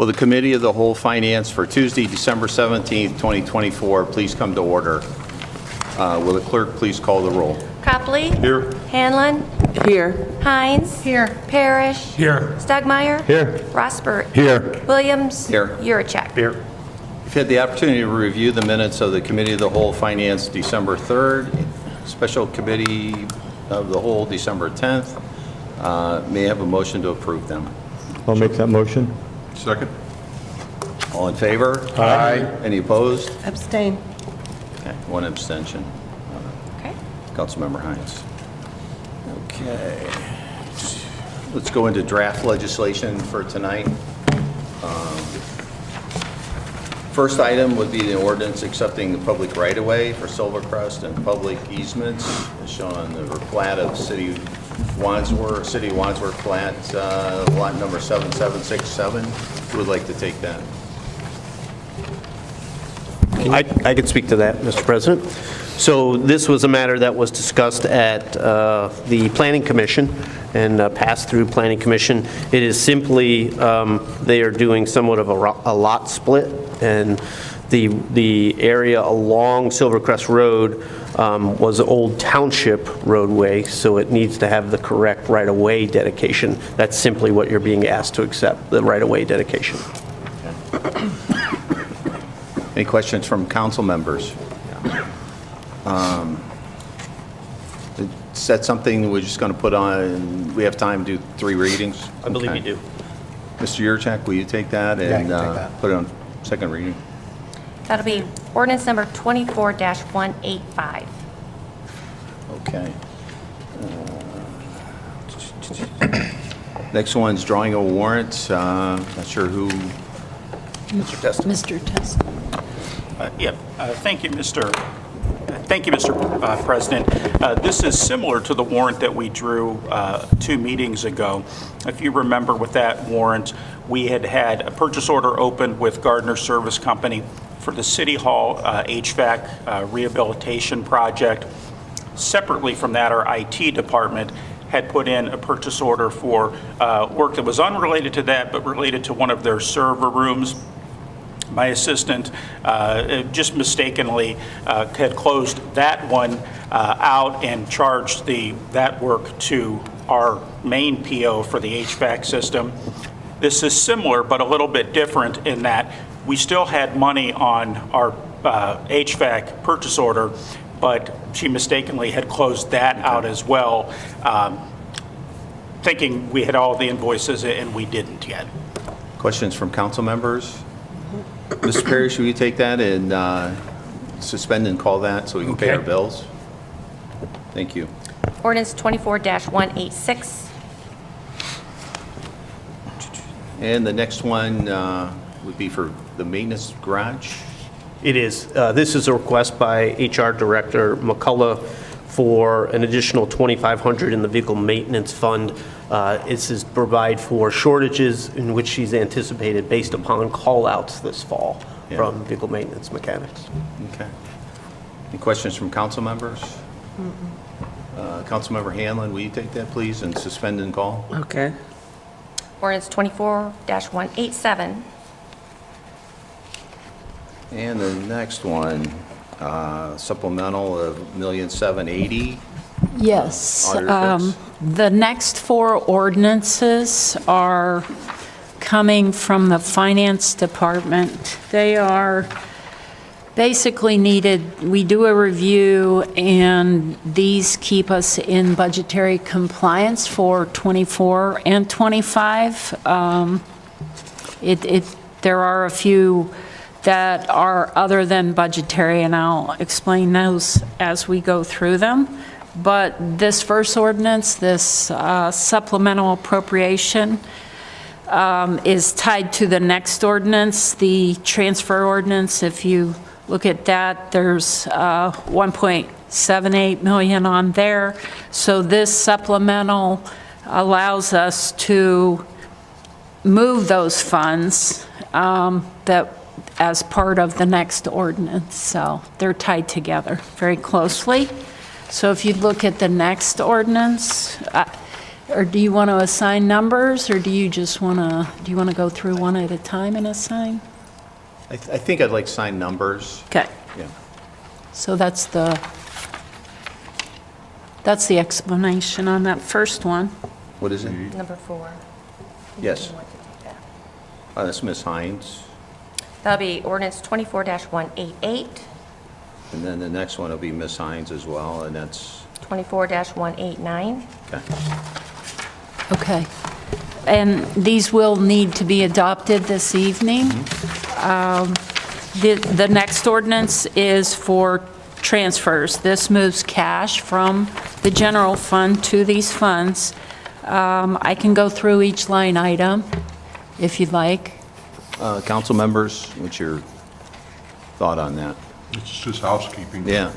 Will the Committee of the Whole Finance for Tuesday, December 17th, 2024, please come to order? Will the clerk please call the roll? Copley. Here. Hanlon. Here. Hines. Here. Parrish. Here. Stugmeyer. Here. Rosbert. Here. Williams. Here. Yuracek. Here. We've had the opportunity to review the minutes of the Committee of the Whole Finance December 3rd, Special Committee of the Whole December 10th. May I have a motion to approve them? I'll make that motion. Second. All in favor? Aye. Any opposed? Abstain. Okay, one abstention. Okay. Councilmember Hines. Okay. Let's go into draft legislation for tonight. First item would be the ordinance accepting the public right-of-way for Silvercrest and public easements, as shown on the plat of City of Wadsworth plat, lot number 7767. Who would like to take that? I could speak to that, Mr. President. So this was a matter that was discussed at the Planning Commission and passed through Planning Commission. It is simply, they are doing somewhat of a lot split, and the area along Silvercrest Road was an old township roadway, so it needs to have the correct right-of-way dedication. That's simply what you're being asked to accept, the right-of-way dedication. Any questions from council members? Is that something we're just going to put on, we have time to do 3 readings? I believe you do. Mr. Yuracek, will you take that and I can take that. put it on second reading? That'll be ordinance number 24-185. Okay. Next one's drawing a warrant. Not sure who. Mr. Testa. Thank you, Mr. President. This is similar to the warrant that we drew 2 meetings ago. If you remember with that warrant, we had a purchase order opened with Gardner Service Company for the City Hall HVAC rehabilitation project. Separately from that, our IT department had put in a purchase order for work that was unrelated to that, but related to one of their server rooms. My assistant just mistakenly had closed that one out and charged that work to our main PO for the HVAC system. This is similar, but a little bit different in that we still had money on our HVAC purchase order, but she mistakenly had closed that out as well, thinking we had all the invoices and we didn't yet. Questions from council members? Mr. Parrish, will you take that and suspend and call that so we can pay our bills? Thank you. Ordinance 24-186. And the next one would be for the maintenance garage. It is. This is a request by HR Director McCullough for an additional $2,500 in the vehicle maintenance fund. This is provide for shortages in which she's anticipated based upon call-outs this fall from vehicle maintenance mechanics. Okay. Any questions from council members? Councilmember Hanlon, will you take that, please, and suspend and call? Okay. Ordinance 24-187. And the next one, supplemental of $1,780,000. Yes. Auditor The next 4 ordinances are coming from the Finance Department. They are basically needed, we do a review, and these keep us in budgetary compliance for 24 and 25. There are a few that are other than budgetary, and I'll explain those as we go through them. But this first ordinance, this supplemental appropriation, is tied to the next ordinance, the transfer ordinance. If you look at that, there's 1.78 million on there. So this supplemental allows us to move those funds that as part of the next ordinance. So they're tied together very closely. So if you look at the next ordinance, Or do you want to assign numbers, or do you just want to, do you want to go through one at a time and assign? I think I'd like signed numbers. Okay, Yeah. so that's the explanation on that first one. What is it? Number 4. Yes. That's Ms. Hines. That'll be ordinance 24-188, And then the next one will be Ms. Hines as well, and that's, 24-189. okay. Okay. And these will need to be adopted this evening. The next ordinance is for transfers. This moves cash from the general fund to these funds. I can go through each line item if you'd like. Council members, what's your thought on that? It's just housekeeping. Yeah.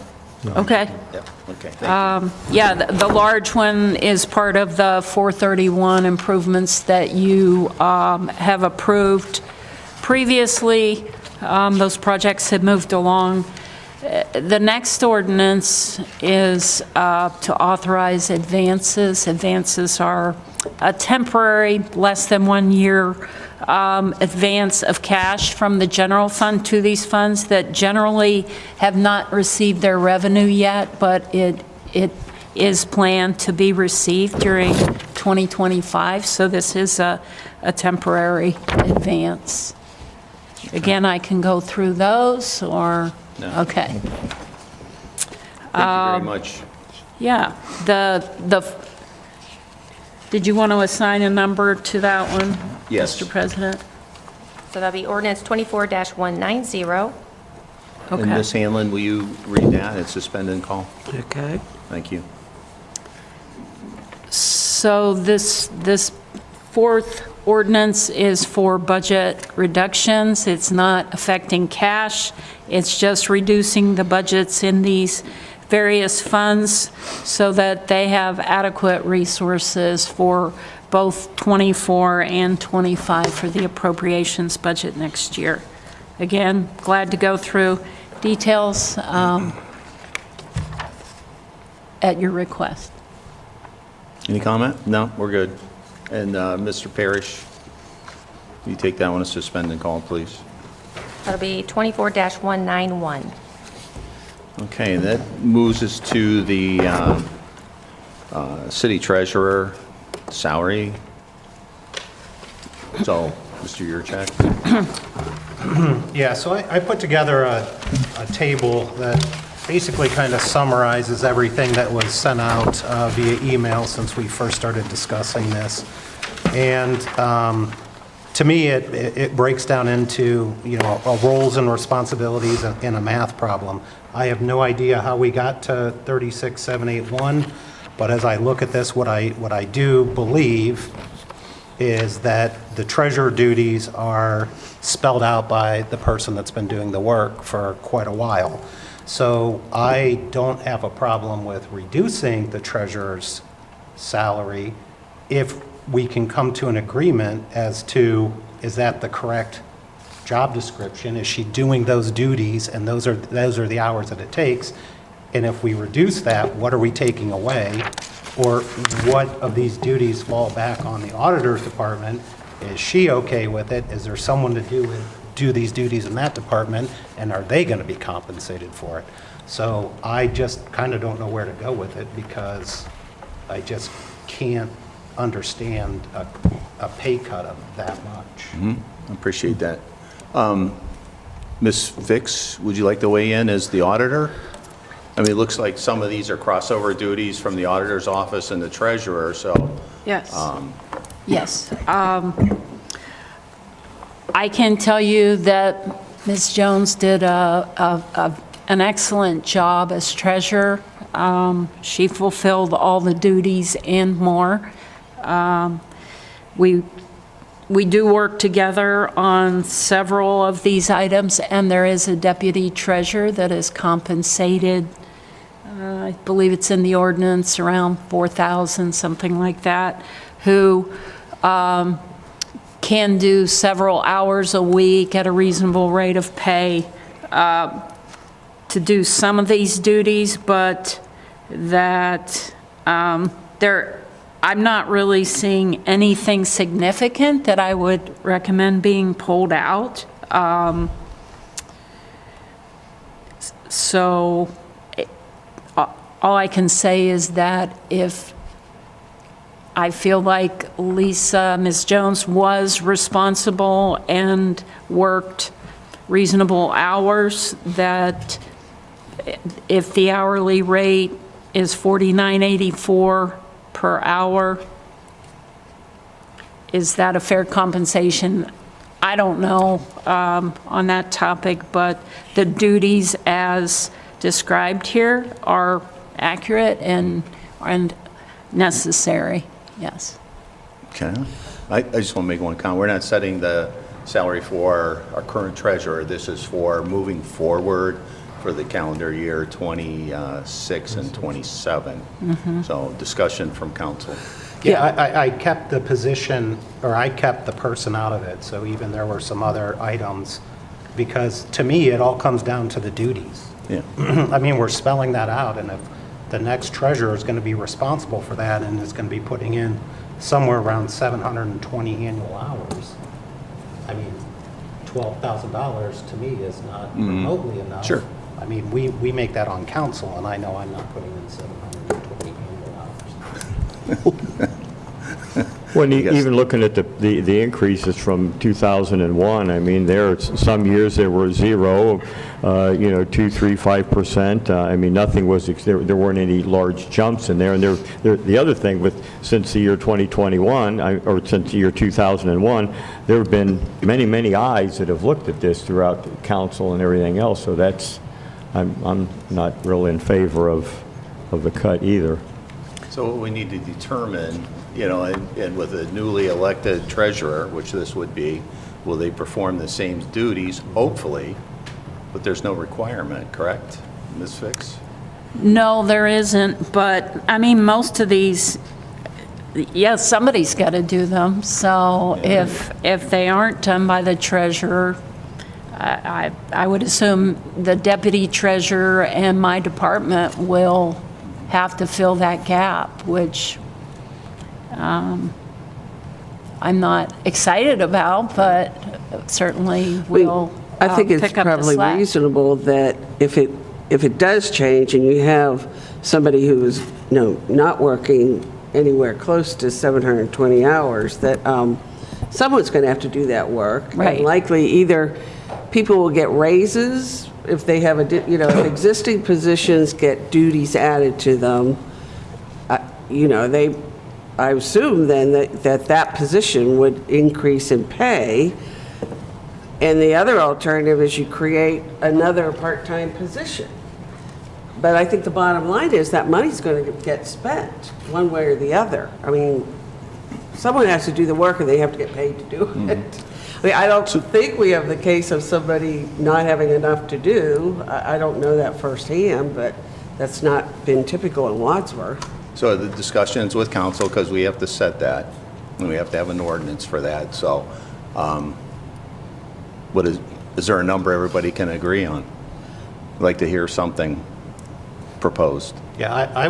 Okay. Yeah, okay, thank you. Yeah, the large one is part of the 431 improvements that you have approved previously. Those projects have moved along. The next ordinance is to authorize advances. Advances are a temporary, less than 1 year advance of cash from the general fund to these funds that generally have not received their revenue yet, but it is planned to be received during 2025. So this is a temporary advance. Again, I can go through those, or? No. Okay. Thank you very much. Yeah, did you want to assign a number to that one? Yes. Mr. President? So that'll be ordinance 24-190. And Okay. Ms. Hanlon, will you read that and suspend and call? Okay. Thank you. So this fourth ordinance is for budget reductions. It's not affecting cash. It's just reducing the budgets in these various funds so that they have adequate resources for both 24 and 25 for the appropriations budget next year. Again, glad to go through details at your request. Any comment? No, we're good. And Mr. Parrish, will you take that one to suspend and call, please? That'll be 24-191. Okay, that moves us to the city treasurer salary. So, Mr. Yurcheck? Yeah, so I put together a table that basically kind of summarizes everything that was sent out via email since we first started discussing this. And to me, it breaks down into, a roles and responsibilities in a math problem. I have no idea how we got to 36,781, but as I look at this, what I do believe is that the treasurer duties are spelled out by the person that's been doing the work for quite a while. So I don't have a problem with reducing the treasurer's salary if we can come to an agreement as to, is that the correct job description? Is she doing those duties, and those are the hours that it takes? And if we reduce that, what are we taking away? Or what of these duties fall back on the auditor's department? Is she okay with it? Is there someone to do these duties in that department, and are they going to be compensated for it? So I just kind of don't know where to go with it, because I just can't understand a pay cut of that much. I appreciate that. Ms. Fix, would you like to weigh in as the auditor? I mean, it looks like some of these are crossover duties from the auditor's office and the treasurer, so. Yes. Yes. I can tell you that Ms. Jones did an excellent job as treasurer. She fulfilled all the duties and more. We do work together on several of these items, and there is a deputy treasurer that is compensated. I believe it's in the ordinance, around 4,000, something like that, who can do several hours a week at a reasonable rate of pay to do some of these duties, but that I'm not really seeing anything significant that I would recommend being pulled out. So all I can say is that if I feel like Lisa, Ms. Jones was responsible and worked reasonable hours, that if the hourly rate is $49.84 per hour, is that a fair compensation? I don't know on that topic, but the duties as described here are accurate and necessary, yes. Okay. I just want to make one comment. We're not setting the salary for our current treasurer. This is for moving forward for the calendar year 26 and 27. So discussion from council. Yeah, I kept the position, or I kept the person out of it, so even there were some other items, because to me, it all comes down to the duties. Yeah. I mean, we're spelling that out, and if the next treasurer is going to be responsible for that and is going to be putting in somewhere around 720 annual hours, I mean, $12,000 to me is not remotely enough. Sure. I mean, we make that on council, and I know I'm not putting in 720 annual hours. When Yes. even looking at the increases from 2001, I mean, some years there were 0, 2, 3, 5%. I mean, nothing was, there weren't any large jumps in there. And the other thing since the year 2021, or since the year 2001, there have been many, many eyes that have looked at this throughout the council and everything else. So I'm not really in favor of the cut either. So what we need to determine, and with a newly elected treasurer, which this would be, will they perform the same duties? Hopefully, but there's no requirement, correct, Ms. Fix? No, there isn't, but, I mean, most of these, yes, somebody's got to do them. So if they aren't done by the treasurer, I would assume the deputy treasurer and my department will have to fill that gap, which I'm not excited about, but certainly will I think it's pick up the probably slack. reasonable that if it does change and you have somebody who's, not working anywhere close to 720 hours, that someone's going to have to do that work. Right. And likely either people will get raises if they have if existing positions get duties added to them, I assume then that position would increase in pay. And the other alternative is you create another part-time position. But I think the bottom line is that money's going to get spent one way or the other. I mean, someone has to do the work and they have to get paid to do it. I mean, I don't think we have the case of somebody not having enough to do. I don't know that firsthand, but that's not been typical in Wadsworth. So the discussions with council, because we have to set that, and we have to have an ordinance for that. So is there a number everybody can agree on? I'd like to hear something proposed. Yeah, I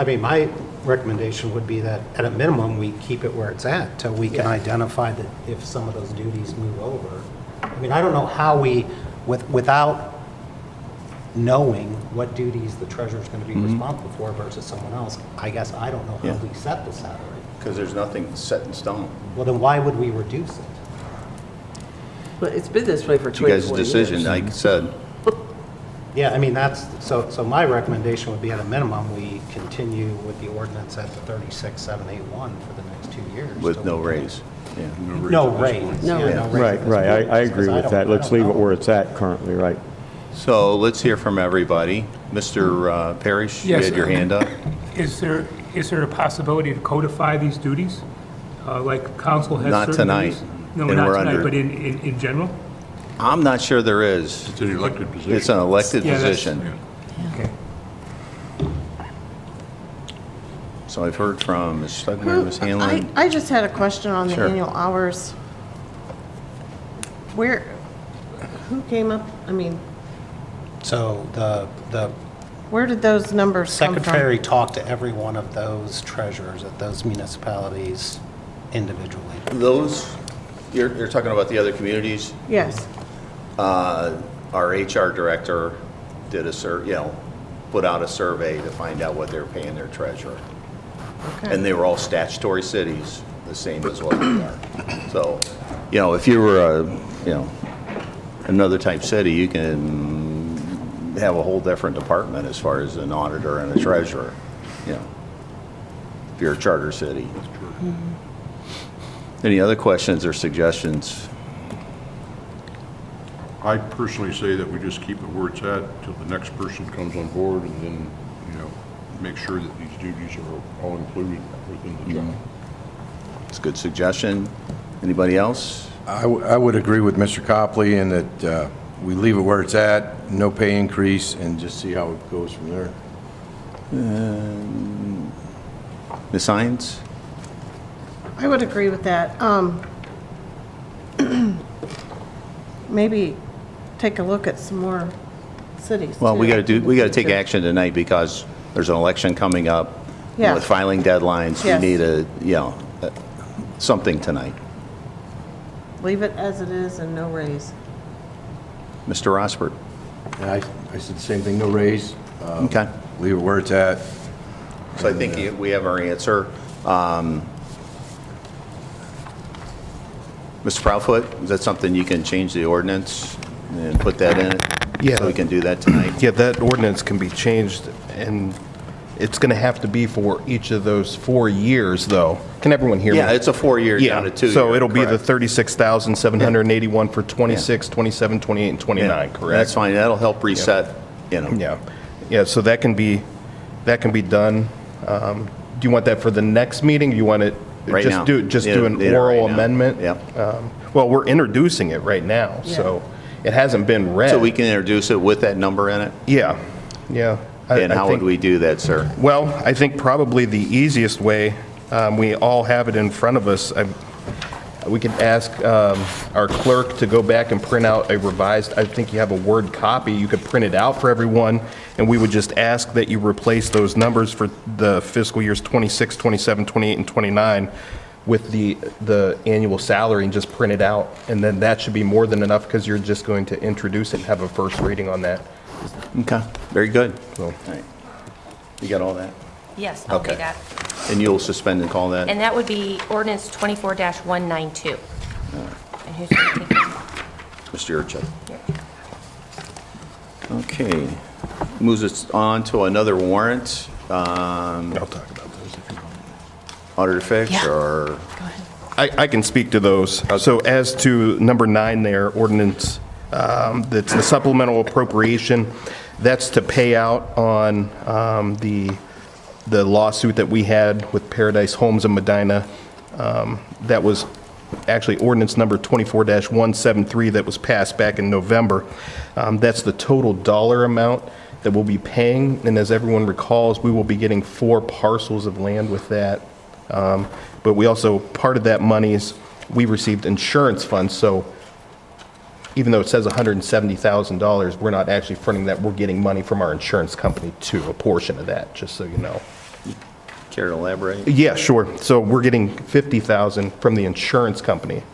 mean, my recommendation would be that at a minimum, we keep it where it's at till we can identify that if some of those duties move over. I mean, I don't know how without knowing what duties the treasurer's going to be responsible for versus someone else, I guess I don't know how we set the salary. Because there's nothing set in stone. Well, then why would we reduce it? But it's been this way for You 24 guys' years. decision, like I said. Yeah, I mean, so my recommendation would be at a minimum, we continue with the ordinance at the 36,781 for the next 2 years. With till no we- raise. Yeah. No raise. No yeah, raise. no raise Right, at this right. point, I because agree with that. Let's leave it where it's at currently, right? So let's hear from everybody. Mr. Parrish, you Yes, had your hand up. Is there a possibility to codify these duties? Like council has Not certain tonight, duties? No, and not we're tonight, under- but in general? I'm not sure there is. It's an elected position. It's an elected Yeah, that's- position. Okay. So I've heard from Ms. Stugman, Ms. Hanlon. I just had a question on the Sure. annual hours. Who came up, I mean, So the Where did those numbers come from? Secretary talked to every one of those treasurers at those municipalities individually. Those, you're talking about the other communities? Yes. Our HR director did put out a survey to find out what they're paying their treasurer. Okay. And they were all statutory cities, the same as what we are. So, if you were another type city, you can have a whole different department as far as an auditor and a treasurer, if you're a charter city. Any other questions or suggestions? I personally say that we just keep it where it's at till the next person comes on board, and then, make sure that these duties are all included within the job. It's a good suggestion. Anybody else? I would agree with Mr. Copley in that we leave it where it's at, no pay increase, and just see how it goes from there. Ms. Hines? I would agree with that. Maybe take a look at some more cities. Well, we too. got to take action tonight because there's an election coming up. Yeah. With filing deadlines, Yes. we need something tonight. Leave it as it is and no raise. Mr. Rosbert? And I said the same thing, no raise. Okay. Leave it where it's at. So I think we have our answer. Mr. Proudfoot, is that something you can change the ordinance and put that in it? Yeah. So we can do that tonight? Yeah, that ordinance can be changed, and it's going to have to be for each of those 4 years, though. Can everyone hear me? Yeah, it's a 4-year Yeah, down to 2-year. so it'll be the correct. 36,781 for 26, 27, 28, and 29, Yeah, correct? That's fine. That'll help reset, Yeah, so that can be done. Do you want that for the next meeting? Do you want it, Right now. do an Yeah, oral right now. amendment? Yep. Well, we're introducing it right now, so it hasn't been read. So we can introduce it with that number in it? Yeah. And how would we do that, sir? Well, I think probably the easiest way, we all have it in front of us. We could ask our clerk to go back and print out a revised, I think you have a Word copy, you could print it out for everyone, and we would just ask that you replace those numbers for the fiscal years 26, 27, 28, and 29 with the annual salary and just print it out. And then that should be more than enough because you're just going to introduce it and have a first reading on that. Okay, very good. So- All right. You got all that? Yes, I'll do Okay. that. And you'll suspend and call that? And that would be ordinance 24-192. And who's going to take that? Mr. Yurcheck. Okay. Moves us on to another warrant. I'll talk about those if you want. Auditor Fix Yeah. or? Go ahead. I can speak to those. So as to number 9 there, ordinance, that's the supplemental appropriation, that's to pay out on the lawsuit that we had with Paradise Homes in Medina. That was actually ordinance number 24-173 that was passed back in November. That's the total dollar amount that we'll be paying, and as everyone recalls, we will be getting 4 parcels of land with that. But we also, part of that money is, we received insurance funds, so even though it says $170,000, we're not actually fronting that, we're getting money from our insurance company too, a portion of that, just so you know. Care to elaborate? Yeah, sure. So we're getting $50,000 from the insurance company.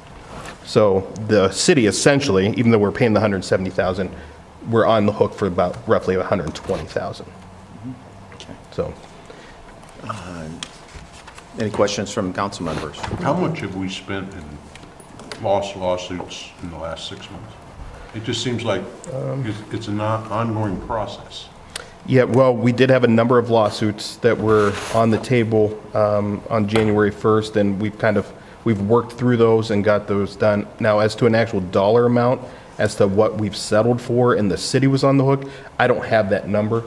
So the city essentially, even though we're paying the $170,000, we're on the hook for about roughly $120,000. Okay. So, Any questions from council members? How much have we spent in lost lawsuits in the last 6 months? It just seems like it's an ongoing process. yeah, well, we did have a number of lawsuits that were on the table on January 1st, and we've worked through those and got those done. Now, as to an actual dollar amount, as to what we've settled for and the city was on the hook, I don't have that number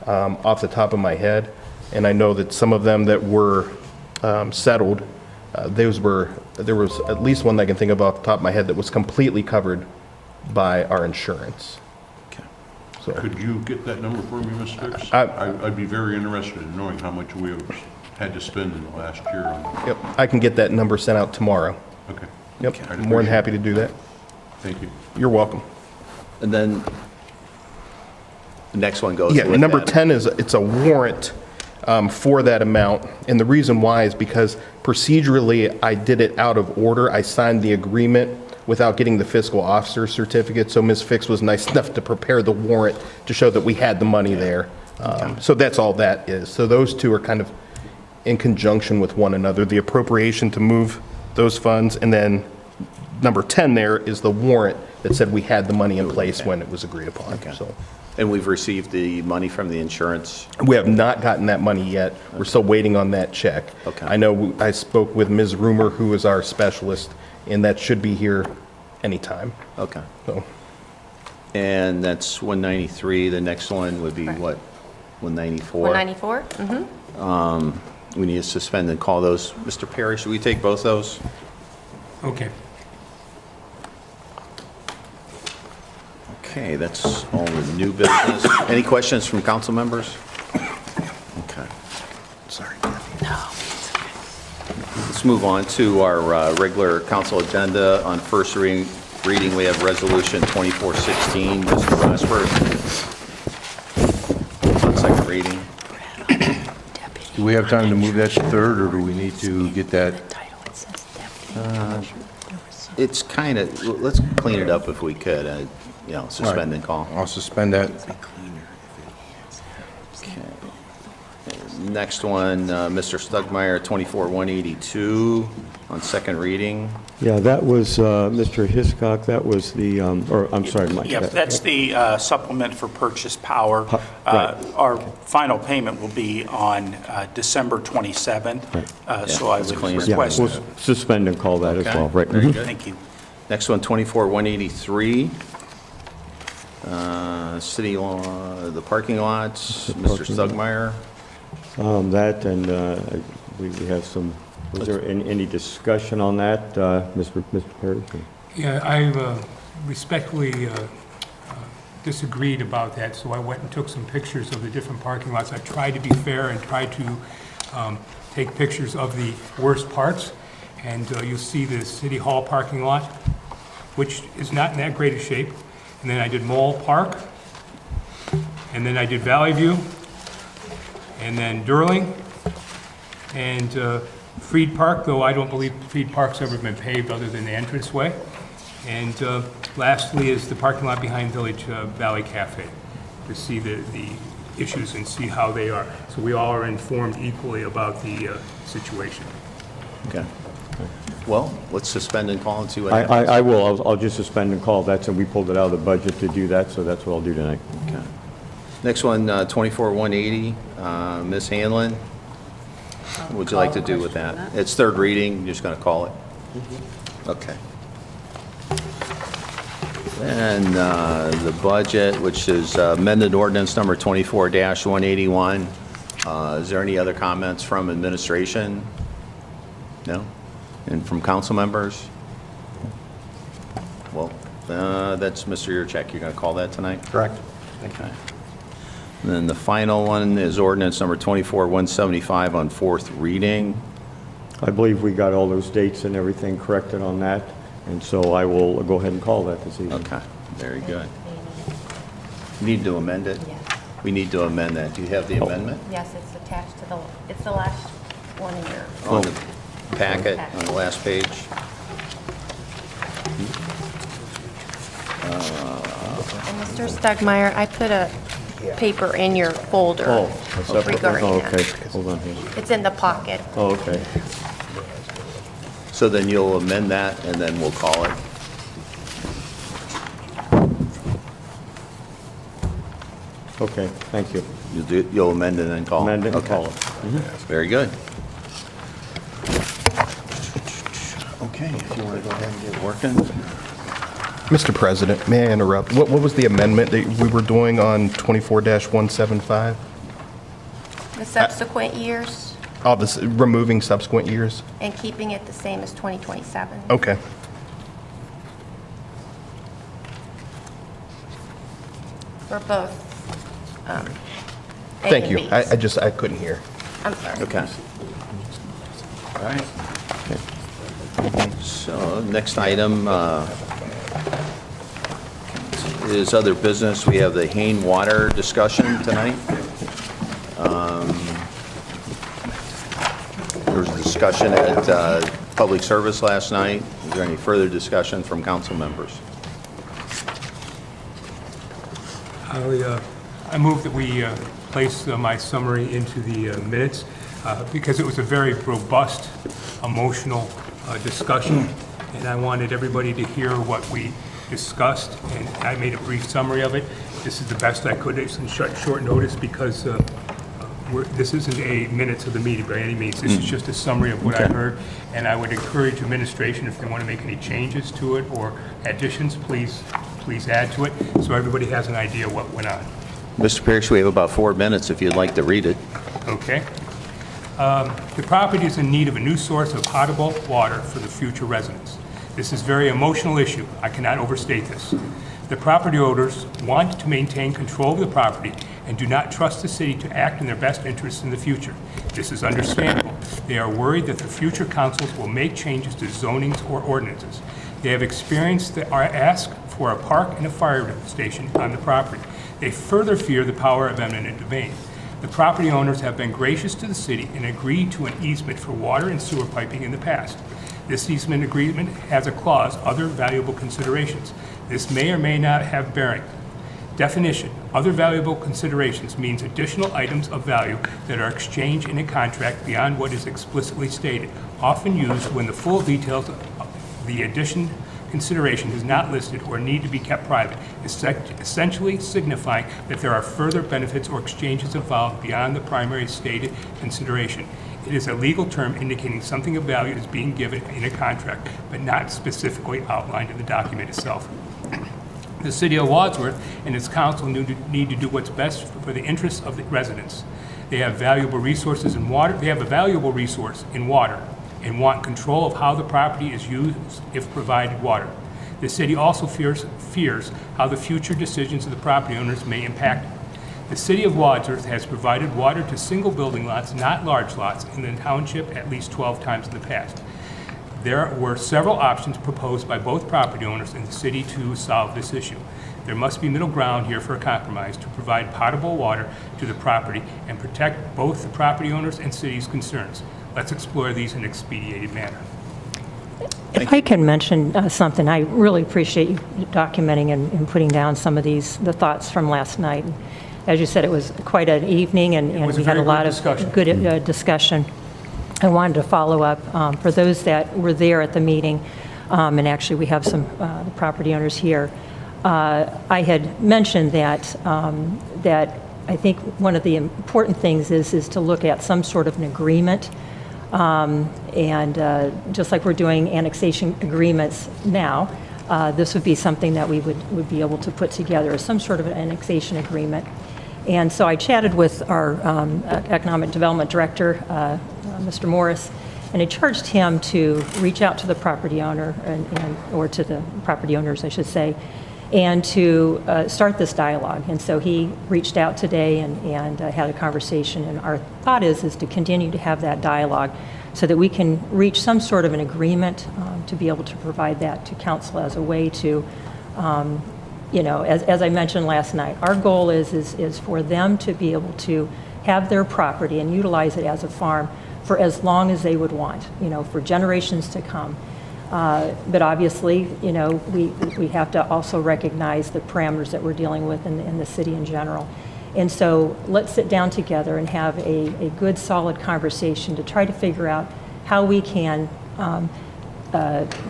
off the top of my head. And I know that some of them that were settled, there was at least one that I can think of off the top of my head that was completely covered by our insurance. Okay. So, Could you get that number for me, Mr. Fix? I- I'd be very interested in knowing how much we have had to spend in the last year on. yep, I can get that number sent out tomorrow. Okay. Yep, I'd more than appreciate happy to do that. Thank you. You're welcome. And then The next one goes Yeah, with number that. 10 is, it's a warrant for that amount, and the reason why is because procedurally, I did it out of order. I signed the agreement without getting the fiscal officer certificate, so Ms. Fix was nice enough to prepare the warrant to show that we had the money there. So that's all that is. So those two are kind of in conjunction with one another, the appropriation to move those funds, and then number 10 there is the warrant that said we had the money in place when it was agreed upon, so. And we've received the money from the insurance. We have not gotten that money yet. We're still waiting on that check. Okay. I know I spoke with Ms. Rumor, who is our specialist, and that should be here anytime. Okay. So, And that's 193. The next one would be Correct. what? 194? 194? Mm-hmm. We need to suspend and call those. Mr. Perry, should we take both those? Okay. Okay, that's all the new business. Any questions from council members? Okay. sorry. Let's move on to our regular council agenda. On first reading, we have Resolution 2416, Mr. Wadsworth. On second reading. Do we have time to move that to third, or do we need to get that? It's kind of, let's clean it up if we could, suspend and call. I'll suspend that. Next one, Mr. Stugmeyer, 24-182, on second reading. Yeah, that was, Mr. Hiscock, that was the, or, I'm sorry, Mike. Yep, that's the supplement for purchase power. Right. Our final payment will be on December 27th. So I let's would clean it. Yeah, request, we'll suspend and call that as Okay, well, right? very Mhm. good. thank you. Next one, 24-183, city law, the parking lots, Mr. Stugmeyer. That, and I believe we have some, was there any discussion on that, Mr. Perry? Yeah, I respectfully disagreed about that, so I went and took some pictures of the different parking lots. I tried to be fair and tried to take pictures of the worst parts, and you'll see the City Hall parking lot, which is not in that great a shape. And then I did Mall Park, and then I did Valley View, and then Durling, and Freed Park, though I don't believe Freed Park's ever been paved other than the entranceway. And lastly is the parking lot behind Village Valley Cafe, to see the issues and see how they are. So we all are informed equally about the situation. Okay. Well, let's suspend and call and see what happens. I will, I'll just suspend and call that, so we pulled it out of the budget to do that, so that's what I'll do tonight. Okay. Next one, 24-180, Ms. Hanlon. What would you like to do with that? It's third reading, you're just going to call it? Okay. And the budget, which is amended ordinance number 24-181. Is there any other comments from administration? No? And from council members? Well, that's Mr. Yurcheck. You're going to call that tonight? Correct. Okay. And then the final one is ordinance number 24-175 on fourth reading. I believe we got all those dates and everything corrected on that, and so I will go ahead and call that this evening. Okay, very good. Need to amend it? Yes. We need to amend that. Do you have the amendment Yes, it's attached to it's the last one in your, on the packet, on the last page? and Mr. Stugmeyer, I put a paper in your folder Oh, a separate one? regarding Oh, that. okay, hold on here. It's in the pocket. Oh, okay. So then you'll amend that, and then we'll call it? Okay, thank you. You'll amend and then call? Amend it and Okay. call it. Very good. Okay, if you want to go ahead and get working. Mr. President, may I interrupt? What was the amendment that we were doing on 24-175? The subsequent years Oh, this, removing subsequent years? and keeping it the same as 2027. Okay. For both A Thank and you. Bs. I couldn't hear. I'm sorry. Okay. All right. So, next item, is other business. We have the Hain Water discussion tonight. There was a discussion at Public Service last night. Is there any further discussion from council members? I move that we place my summary into the minutes because it was a very robust, emotional discussion, and I wanted everybody to hear what we discussed, and I made a brief summary of it. This is the best I could. It's in short notice because this isn't a minutes of the meeting by any means. This is just a summary of what I heard, and I would encourage administration, if they want to make any changes to it or additions, please add to it, so everybody has an idea what went on. Mr. Pierce, we have about 4 minutes if you'd like to read it. Okay. The property is in need of a new source of potable water for the future residents. This is a very emotional issue. I cannot overstate this. The property owners want to maintain control of the property and do not trust the city to act in their best interests in the future. This is understandable. They are worried that the future councils will make changes to zonings or ordinances. They have experienced that are asked for a park and a fire station on the property. They further fear the power of eminent domain. The property owners have been gracious to the city and agreed to an easement for water and sewer piping in the past. This easement agreement has a clause, other valuable considerations. This may or may not have bearing. Definition, other valuable considerations means additional items of value that are exchanged in a contract beyond what is explicitly stated, often used when the full details of the addition consideration is not listed or need to be kept private, essentially signifying that there are further benefits or exchanges involved beyond the primary stated consideration. It is a legal term indicating something of value is being given in a contract, but not specifically outlined in the document itself. The City of Wadsworth and its council need to do what's best for the interests of the residents. They have valuable resources in water. They have a valuable resource in water and want control of how the property is used if provided water. The city also fears how the future decisions of the property owners may impact it. The City of Wadsworth has provided water to single building lots, not large lots, in the township at least 12 times in the past. There were several options proposed by both property owners and the city to solve this issue. There must be middle ground here for a compromise to provide potable water to the property and protect both the property owners and city's concerns. Let's explore these in an expedited manner. If I can mention something, I really appreciate you documenting and putting down some of the thoughts from last night. As you said, it was quite an evening, and we had a lot of good discussion. I wanted to follow up for those that were there at the meeting, and actually we have some property owners here. I had mentioned that I think one of the important things is to look at some sort of an agreement, and just like we're doing annexation agreements now, this would be something that we would be able to put together, some sort of an annexation agreement. And so I chatted with our Economic Development Director, Mr. Morris, and I charged him to reach out to the property owner, or to the property owners, I should say, and to start this dialogue. And so he reached out today and had a conversation, and our thought is to continue to have that dialogue so that we can reach some sort of an agreement to be able to provide that to council as a way to as I mentioned last night, our goal is for them to be able to have their property and utilize it as a farm for as long as they would want, for generations to come. But obviously, we have to also recognize the parameters that we're dealing with in the city in general. And so let's sit down together and have a good, solid conversation to try to figure out how we can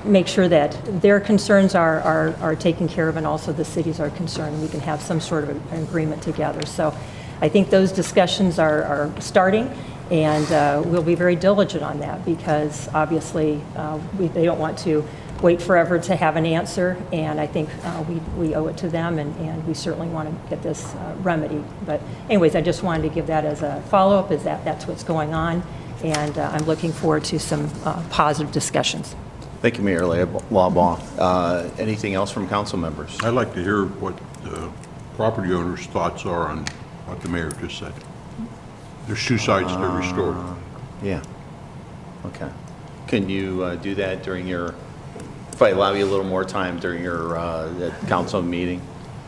make sure that their concerns are taken care of, and also the cities are concerned, and we can have some sort of an agreement together. So I think those discussions are starting, and we'll be very diligent on that, because obviously they don't want to wait forever to have an answer, and I think we owe it to them, and we certainly want to get this remedied. But anyways, I just wanted to give that as a follow-up, is that's what's going on, and I'm looking forward to some positive discussions. Thank you, Mayor Labaugh. Anything else from council members? I'd like to hear what the property owner's thoughts are on what the mayor just said. There's two sides to every story. Yeah. Okay. Can you do that during your, if I allow you a little more time during your council meeting?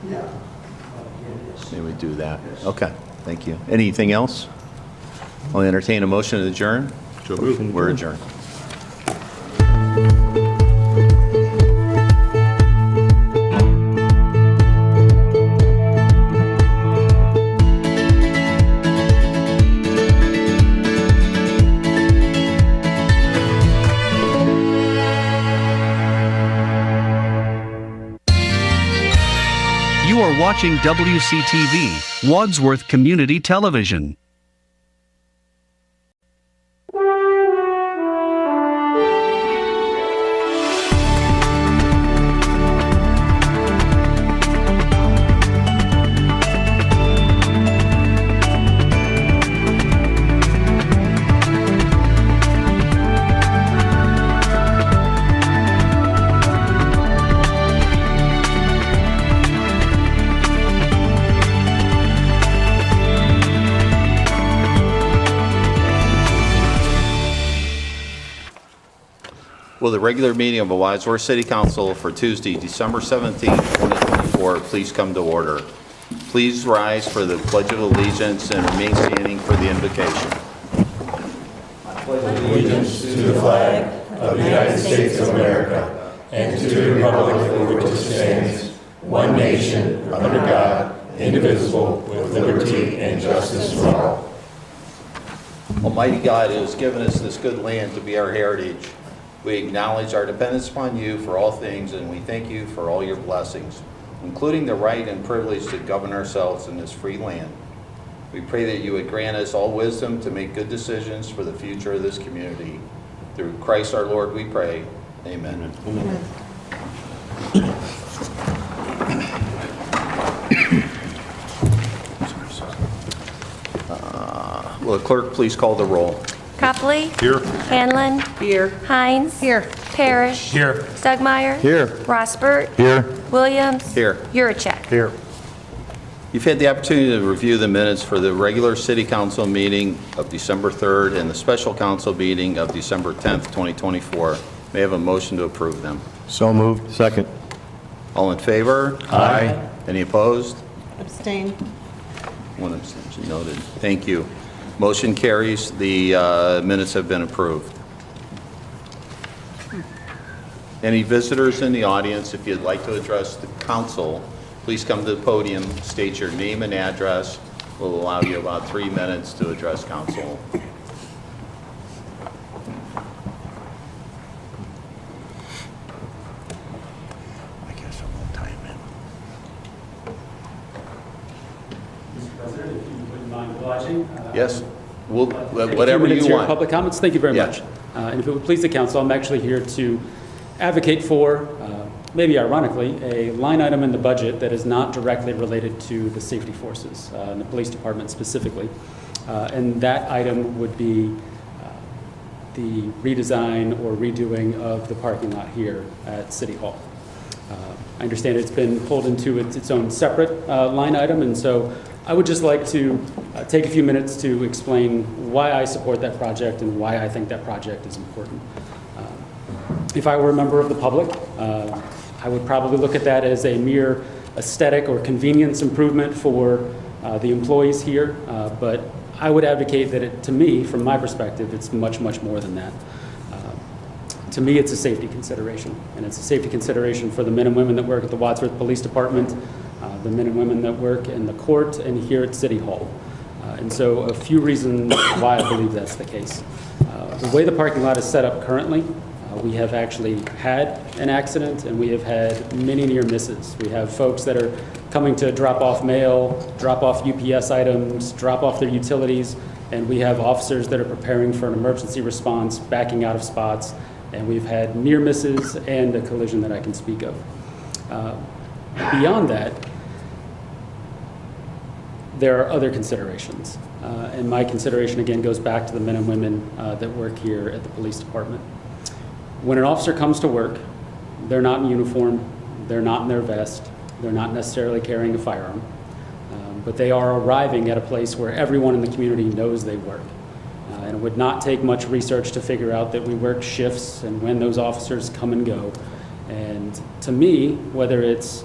May we do that? Okay, thank you. Anything else? I'll entertain a motion to adjourn. So moved. We're adjourned. You are watching WCTV, Wadsworth Community Television. Will the regular meeting of the Wadsworth City Council for Tuesday, December 17, 2024, please come to order? Please rise for the Pledge of Allegiance and remain standing for the invocation. Allegiance to the flag of the United States of America and to the republic for which it stands, one nation, under God, indivisible, with liberty and justice for all. Almighty God, who has given us this good land to be our heritage, we acknowledge our dependence upon you for all things, and we thank you for all your blessings, including the right and privilege to govern ourselves in this free land. We pray that you would grant us all wisdom to make good decisions for the future of this community. Through Christ our Lord we pray. Amen. Amen. Will the clerk please call the roll? Copley. Here. Hanlon. Here. Hines. Here. Parrish. Here. Stugmeyer. Here. Rossbert. Here. Williams. Here. Yuracek. Here. You've had the opportunity to review the minutes for the regular city council meeting of December 3rd and the special council meeting of December 10th, 2024. May I have a motion to approve them? So moved. Second. All in favor? Aye. Any opposed? Abstain. One abstention noted. Thank you. Motion carries. The minutes have been approved. Any visitors in the audience, if you'd like to address the council, please come to the podium, state your name and address. We'll allow you about 3 minutes to address council. I guess I won't time it. Mr. President, if you wouldn't mind obliging. Yes, we'll, take a few whatever minutes you here, want. Public comments, thank you very Yeah. much. And if it would please the council, I'm actually here to advocate for, maybe ironically, a line item in the budget that is not directly related to the safety forces, and the police department specifically. And that item would be the redesign or redoing of the parking lot here at City Hall. I understand it's been pulled into its own separate line item, and so I would just like to take a few minutes to explain why I support that project and why I think that project is important. If I were a member of the public, I would probably look at that as a mere aesthetic or convenience improvement for the employees here, but I would advocate that to me, from my perspective, it's much, much more than that. To me, it's a safety consideration, and it's a safety consideration for the men and women that work at the Wadsworth Police Department, the men and women that work in the court and here at City Hall. And so a few reasons why I believe that's the case. The way the parking lot is set up currently, we have actually had an accident and we have had many near misses. We have folks that are coming to drop off mail, drop off UPS items, drop off their utilities, and we have officers that are preparing for an emergency response, backing out of spots, and we've had near misses and a collision that I can speak of. Beyond that, there are other considerations. And my consideration, again, goes back to the men and women that work here at the police department. When an officer comes to work, they're not in uniform, they're not in their vest, they're not necessarily carrying a firearm, but they are arriving at a place where everyone in the community knows they work. And it would not take much research to figure out that we work shifts and when those officers come and go. And to me, whether it's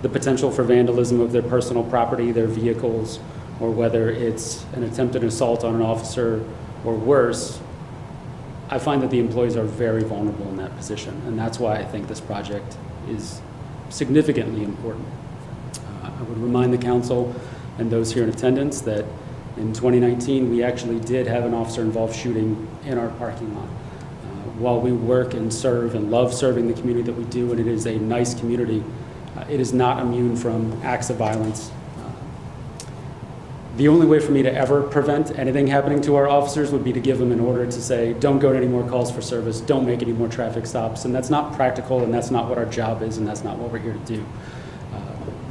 the potential for vandalism of their personal property, their vehicles, or whether it's an attempted assault on an officer or worse, I find that the employees are very vulnerable in that position, and that's why I think this project is significantly important. I would remind the council and those here in attendance that in 2019, we actually did have an officer-involved shooting in our parking lot. While we work and serve and love serving the community that we do, and it is a nice community, it is not immune from acts of violence. The only way for me to ever prevent anything happening to our officers would be to give them an order to say, don't go to any more calls for service, don't make any more traffic stops, and that's not practical, and that's not what our job is, and that's not what we're here to do.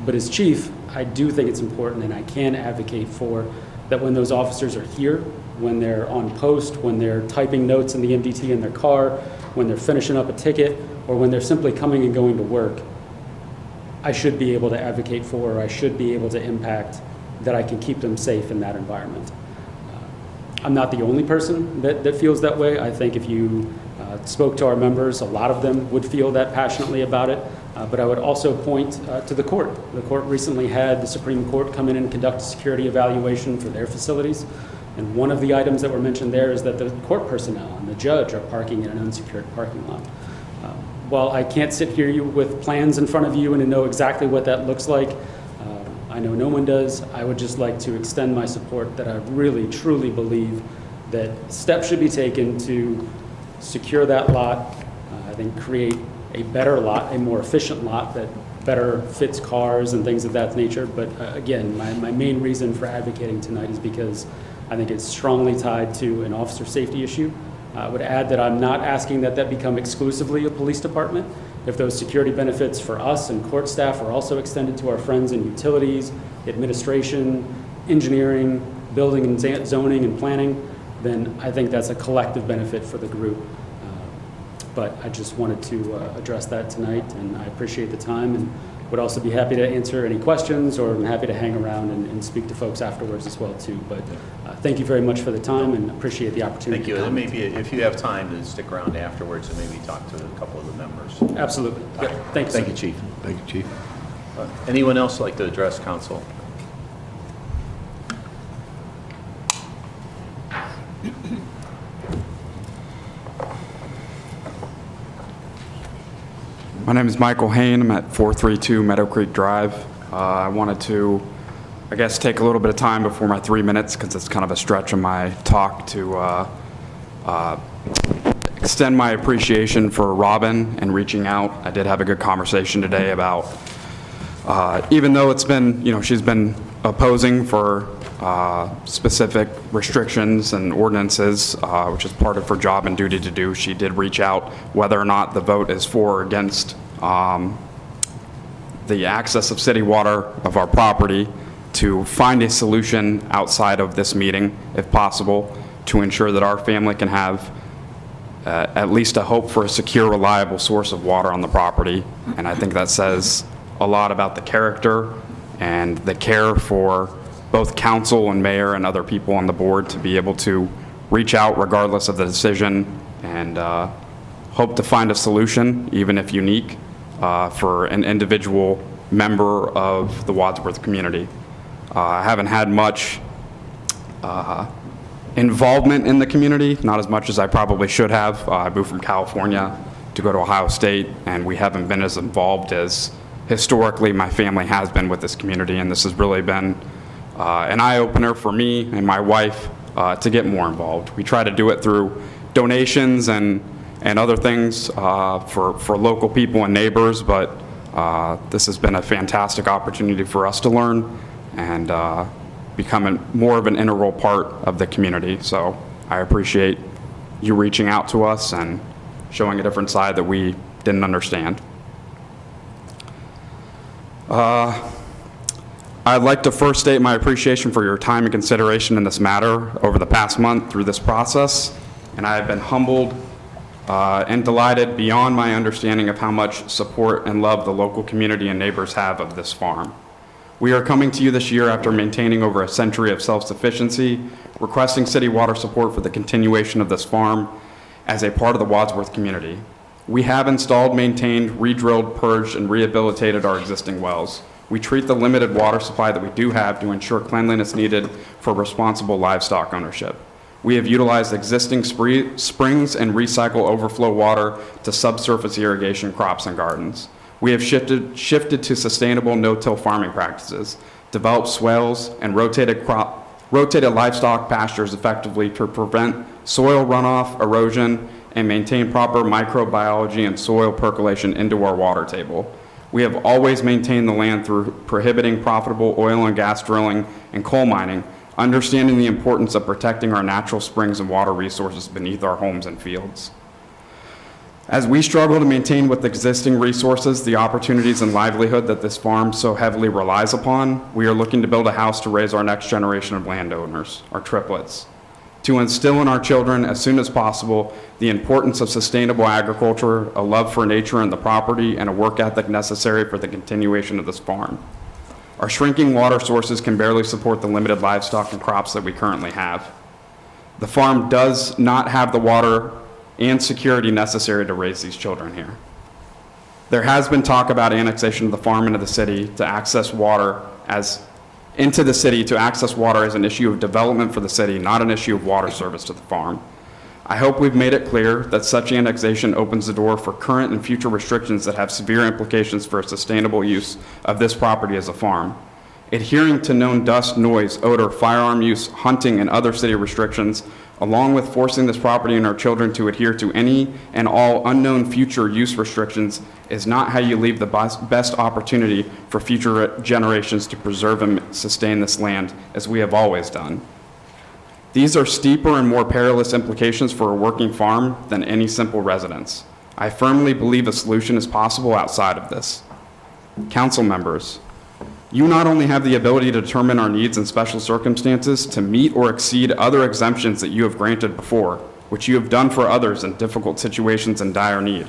But as chief, I do think it's important, and I can advocate for that when those officers are here, when they're on post, when they're typing notes in the MDT in their car, when they're finishing up a ticket, or when they're simply coming and going to work, I should be able to advocate for, or I should be able to impact that I can keep them safe in that environment. I'm not the only person that feels that way. I think if you spoke to our members, a lot of them would feel that passionately about it. But I would also point to the court. The court recently had the Supreme Court come in and conduct a security evaluation for their facilities. And one of the items that were mentioned there is that the court personnel and the judge are parking in an unsecured parking lot. While I can't sit here with plans in front of you and to know exactly what that looks like, I know no one does. I would just like to extend my support that I really, truly believe that steps should be taken to secure that lot, I think create a better lot, a more efficient lot that better fits cars and things of that nature. But again, my main reason for advocating tonight is because I think it's strongly tied to an officer safety issue. I would add that I'm not asking that become exclusively a police department. If those security benefits for us and court staff are also extended to our friends in utilities, administration, engineering, building and zoning and planning, then I think that's a collective benefit for the group. But I just wanted to address that tonight, and I appreciate the time and would also be happy to answer any questions, or I'm happy to hang around and speak to folks afterwards as well too. But thank you very much for the time and appreciate the opportunity. Thank you. And maybe if you have time to stick around afterwards and maybe talk to a couple of the members. Absolutely. Yep. Thank you. Thank you, Chief. Thank you, Chief. Anyone else like to address council? My name is Michael Hain. I'm at 432 Meadow Creek Drive. I wanted to, I guess, take a little bit of time before my 3 minutes, because it's kind of a stretch in my talk, to extend my appreciation for Robin and reaching out. I did have a good conversation today about, even though it's been, she's been opposing for specific restrictions and ordinances, which is part of her job and duty to do. She did reach out whether or not the vote is for or against the access of city water of our property, to find a solution outside of this meeting, if possible, to ensure that our family can have at least a hope for a secure, reliable source of water on the property. And I think that says a lot about the character and the care for both council and mayor and other people on the board to be able to reach out regardless of the decision and hope to find a solution, even if unique, for an individual member of the Wadsworth community. I haven't had much involvement in the community, not as much as I probably should have. I moved from California to go to Ohio State, and we haven't been as involved as historically my family has been with this community, and this has really been an eye-opener for me and my wife to get more involved. We try to do it through donations and other things for local people and neighbors, but this has been a fantastic opportunity for us to learn and become more of an integral part of the community. So I appreciate you reaching out to us and showing a different side that we didn't understand. I'd like to first state my appreciation for your time and consideration in this matter over the past month through this process, and I have been humbled and delighted beyond my understanding of how much support and love the local community and neighbors have of this farm. We are coming to you this year after maintaining over a century of self-sufficiency, requesting city water support for the continuation of this farm as a part of the Wadsworth community. We have installed, maintained, re-drilled, purged, and rehabilitated our existing wells. We treat the limited water supply that we do have to ensure cleanliness needed for responsible livestock ownership. We have utilized existing springs and recycle overflow water to subsurface irrigation crops and gardens. We have shifted to sustainable no-till farming practices, developed swales, and rotated livestock pastures effectively to prevent soil runoff, erosion, and maintain proper microbiology and soil percolation into our water table. We have always maintained the land through prohibiting profitable oil and gas drilling and coal mining, understanding the importance of protecting our natural springs and water resources beneath our homes and fields. As we struggle to maintain with existing resources the opportunities and livelihood that this farm so heavily relies upon, we are looking to build a house to raise our next generation of landowners, our triplets, to instill in our children as soon as possible the importance of sustainable agriculture, a love for nature and the property, and a work ethic necessary for the continuation of this farm. Our shrinking water sources can barely support the limited livestock and crops that we currently have. The farm does not have the water and security necessary to raise these children here. There has been talk about annexation of the farm into the city to access water as an issue of development for the city, not an issue of water service to the farm. I hope we've made it clear that such annexation opens the door for current and future restrictions that have severe implications for a sustainable use of this property as a farm. Adhering to known dust, noise, odor, firearm use, hunting, and other city restrictions, along with forcing this property and our children to adhere to any and all unknown future use restrictions, is not how you leave the best opportunity for future generations to preserve and sustain this land as we have always done. These are steeper and more perilous implications for a working farm than any simple residence. I firmly believe a solution is possible outside of this. Council members, you not only have the ability to determine our needs in special circumstances to meet or exceed other exemptions that you have granted before, which you have done for others in difficult situations and dire need,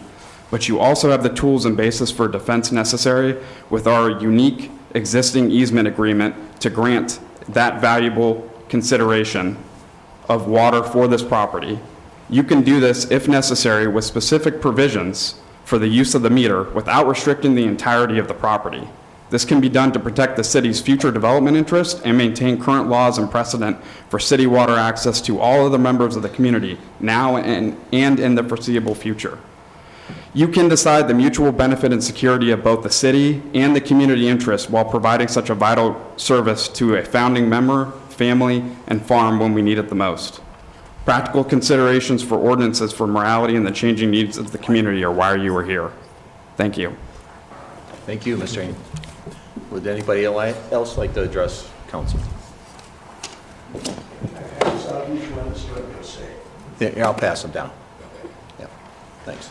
but you also have the tools and basis for defense necessary with our unique existing easement agreement to grant that valuable consideration of water for this property. You can do this, if necessary, with specific provisions for the use of the meter without restricting the entirety of the property. This can be done to protect the city's future development interest and maintain current laws and precedent for city water access to all other members of the community now and in the foreseeable future. You can decide the mutual benefit and security of both the city and the community interest while providing such a vital service to a founding member, family, and farm when we need it the most. Practical considerations for ordinances for morality and the changing needs of the community are why you are here. Thank you. Thank you, Mr. Hain. Would anybody else like to address council? Yeah, I'll pass them down. Yeah, thanks.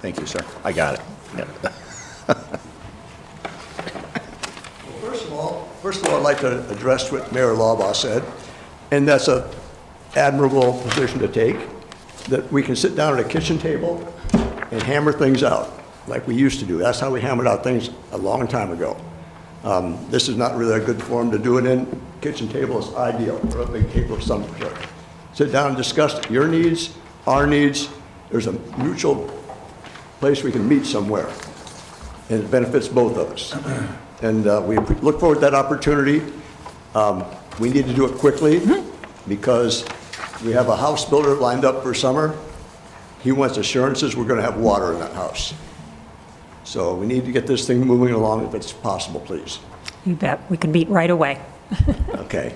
Thank you, sir. I got it. Yeah. First of all, I'd like to address what Mayor Lawbaugh said, and that's an admirable position to take, that we can sit down at a kitchen table and hammer things out like we used to do. That's how we hammered out things a long time ago. This is not really a good forum to do it in. Kitchen table is ideal, or a big table of some sort. Sit down and discuss your needs, our needs. There's a mutual place we can meet somewhere, and it benefits both of us. And we look forward to that opportunity. We need to do it quickly because we have a house builder lined up for summer. He wants assurances we're going to have water in that house. So we need to get this thing moving along if it's possible, please. You bet. We can meet right away. Okay.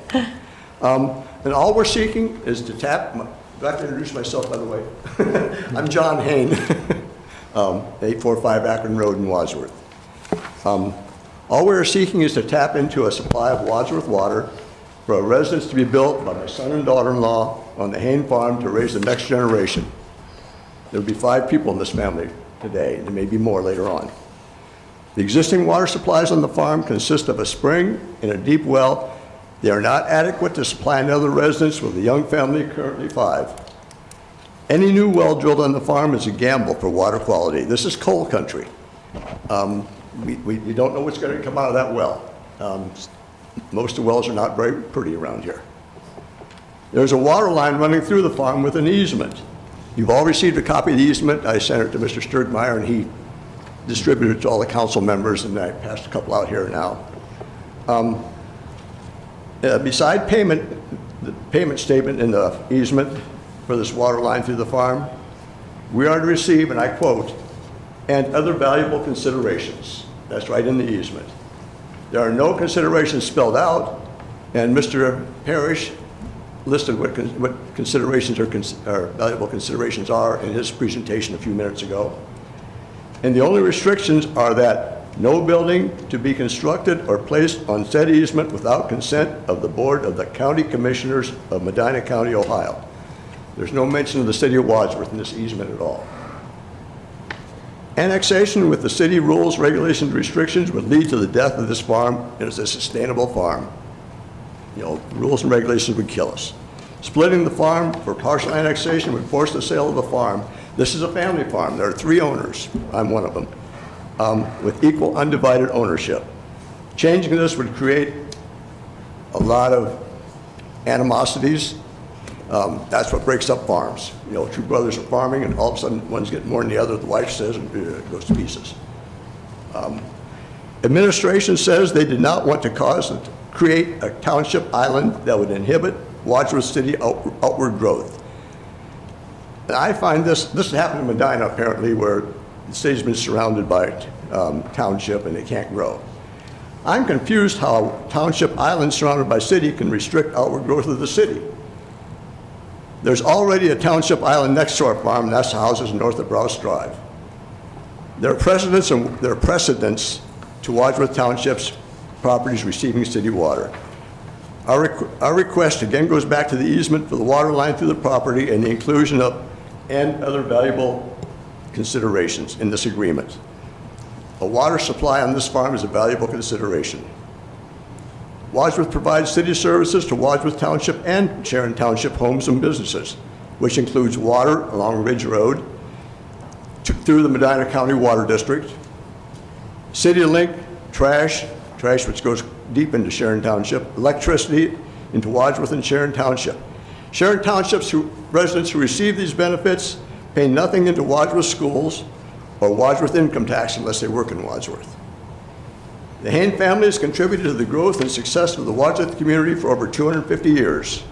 And all we're seeking is to tap, I'd like to introduce myself, by the way. I'm John Hain, 845 Akron Road in Wadsworth. All we're seeking is to tap into a supply of Wadsworth water for a residence to be built by my son and daughter-in-law on the Hain farm to raise the next generation. There'll be 5 people in this family today, and there may be more later on. The existing water supplies on the farm consist of a spring and a deep well. They are not adequate to supply another residence with a young family, currently 5. Any new well drilled on the farm is a gamble for water quality. This is coal country. We don't know what's going to come out of that well. Most of the wells are not very pretty around here. There's a water line running through the farm with an easement. You've all received a copy of the easement. I sent it to Mr. Sturgmeyer, and he distributed it to all the council members, and I passed a couple out here now. Beside payment, the payment statement in the easement for this water line through the farm, we are to receive, and I quote, "and other valuable considerations." That's right in the easement. There are no considerations spelled out, and Mr. Parrish listed what considerations or valuable considerations are in his presentation a few minutes ago. And the only restrictions are that no building to be constructed or placed on said easement without consent of the Board of the County Commissioners of Medina County, Ohio. There's no mention of the City of Wadsworth in this easement at all. Annexation with the city rules, regulations, restrictions would lead to the death of this farm. It is a sustainable farm. Rules and regulations would kill us. Splitting the farm for partial annexation would force the sale of the farm. This is a family farm. There are 3 owners. I'm one of them. With equal undivided ownership. Changing this would create a lot of animosities. That's what breaks up farms. 2 brothers are farming, and all of a sudden one's getting more than the other, the wife says, and it goes to pieces. Administration says they did not want to create a township island that would inhibit Wadsworth City outward growth. And I find this happened in Medina apparently, where the city's been surrounded by township and they can't grow. I'm confused how township islands surrounded by city can restrict outward growth of the city. There's already a township island next to our farm, and that's the houses north of Browse Drive. There are precedents to Wadsworth Township's properties receiving city water. Our request again goes back to the easement for the water line through the property and the inclusion of and other valuable considerations in this agreement. A water supply on this farm is a valuable consideration. Wadsworth provides city services to Wadsworth Township and Sharon Township homes and businesses, which includes water along Ridge Road through the Medina County Water District, CityLink, trash which goes deep into Sharon Township, electricity into Wadsworth and Sharon Township. Sharon Township's residents who receive these benefits pay nothing into Wadsworth schools or Wadsworth income tax unless they work in Wadsworth. The Hain family has contributed to the growth and success of the Wadsworth community for over 250 years.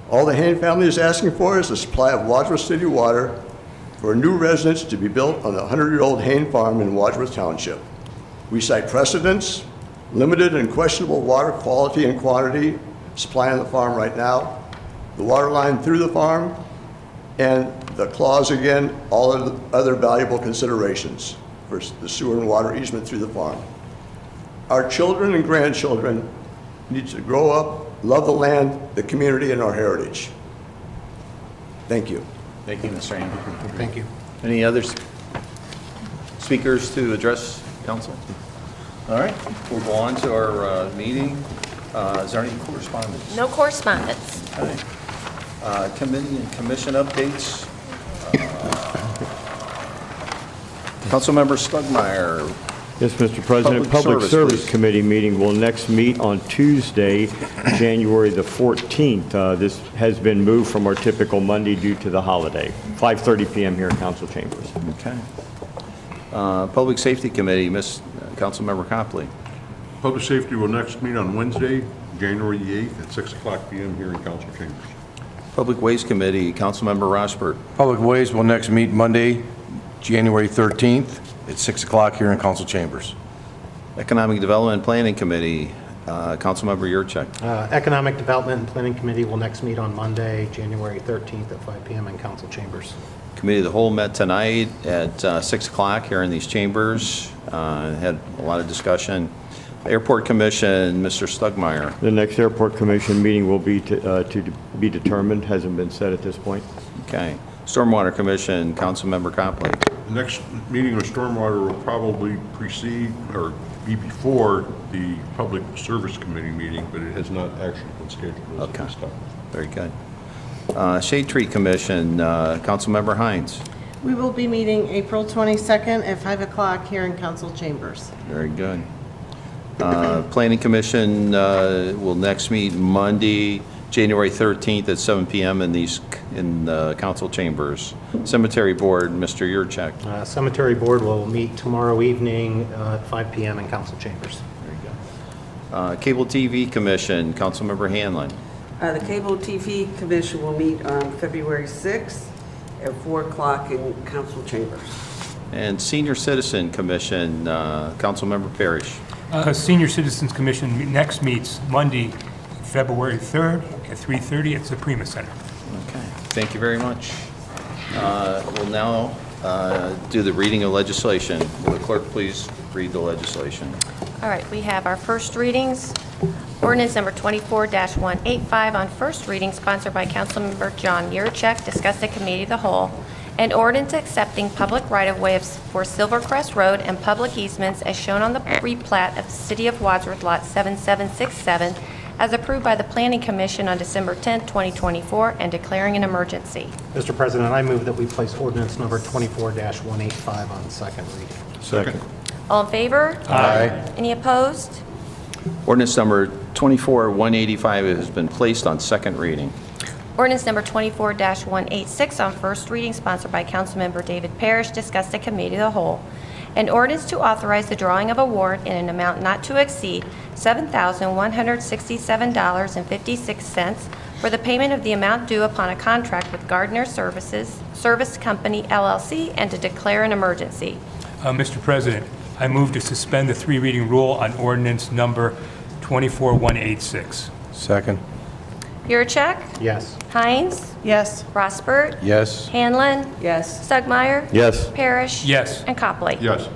All the Hain family is asking for is a supply of Wadsworth City water for new residents to be built on the 100-year-old Hain farm in Wadsworth Township. We cite precedents, limited and questionable water quality and quantity supply on the farm right now, the water line through the farm, and the clause again, all of the other valuable considerations for the sewer and water easement through the farm. Our children and grandchildren need to grow up, love the land, the community, and our heritage. Thank you. Thank you, Mr. Andrew. Thank you. Any other speakers to address council? All right, we'll go on to our meeting. Is there any correspondence? No correspondence. Okay. Committee and commission updates. Councilmember Stugmeyer. Yes, Mr. President. Public Service Committee meeting will next meet on Tuesday, January the 14th. This has been moved from our typical Monday due to the holiday, 5:30 p.m. here in council chambers. Okay. Public Safety Committee, Councilmember Copley. Public Safety will next meet on Wednesday, January the 8th at 6 o'clock p.m. here in council chambers. Public Ways Committee, Councilmember Rosbert. Public Ways will next meet Monday, January 13th at 6 o'clock here in council chambers. Economic Development and Planning Committee, Councilmember Yurchek. Economic Development and Planning Committee will next meet on Monday, January 13th at 5 p.m. in council chambers. Committee of the Whole met tonight at 6 o'clock here in these chambers. Had a lot of discussion. Airport Commission, Mr. Stugmeyer. The next Airport Commission meeting will be to be determined, hasn't been set at this point. Okay. Stormwater Commission, Councilmember Copley. The next meeting of Stormwater will probably precede or be before the Public Service Committee meeting, but it has not actually been scheduled at this time. Very good. Shade Tree Commission, Councilmember Hines. We will be meeting April 22nd at 5 o'clock here in council chambers. Very good. Planning Commission will next meet Monday, January 13th at 7 p.m. in the council chambers. Cemetery Board, Mr. Yurcheck. Cemetery Board will meet tomorrow evening at 5 p.m. in council chambers. Cable TV Commission, Councilmember Hanlon. The Cable TV Commission will meet on February 6th at 4 o'clock in council chambers. And Senior Citizen Commission, Councilmember Parrish. Senior Citizens Commission next meets Monday, February 3rd at 3:30 at Suprema Center. Okay, thank you very much. We'll now do the reading of legislation. Will the clerk please read the legislation? All right, we have our first readings. Ordinance number 24-185 on first reading, sponsored by Councilmember John Yurcheck, discussed at Committee of the Whole. An ordinance accepting public right-of-way for Silvercrest Road and public easements as shown on the replat of City of Wadsworth Lot 7767 as approved by the Planning Commission on December 10, 2024, and declaring an emergency. Mr. President, I move that we place ordinance number 24-185 on second reading. Second. All in favor? Aye. Any opposed? Ordinance number 24-185 has been placed on second reading. Ordinance number 24-186 on first reading, sponsored by Councilmember David Parrish, discussed at Committee of the Whole. An ordinance to authorize the drawing of a warrant in an amount not to exceed $7,167.56 for the payment of the amount due upon a contract with Gardner Service Company, LLC, and to declare an emergency. Mr. President, I move to suspend the three-reading rule on ordinance number 24-186. Second. Yurcheck? Yes. Hines? Yes. Rossbert? Yes. Hanlon? Yes. Stugmeyer? Yes. Parrish? Yes. And Copley? Yes.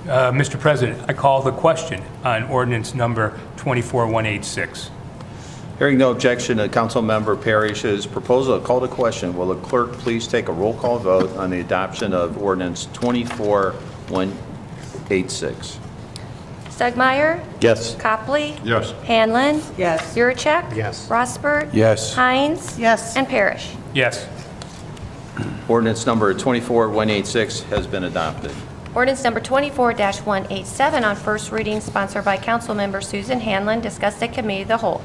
Mr. President, I call the question on ordinance number 24-186. Hearing no objection to Councilmember Parrish's proposal, I'll call to question. Will the clerk please take a roll call vote on the adoption of ordinance 24-186? Stugmeyer? Yes. Copley? Yes. Hanlon? Yes. Yurcheck? Yes. Rossbert? Yes. Hines? Yes. And Parrish? Yes. Ordinance number 24-186 has been adopted. Ordinance number 24-187 on first reading, sponsored by Councilmember Susan Hanlon, discussed at Committee of the Whole.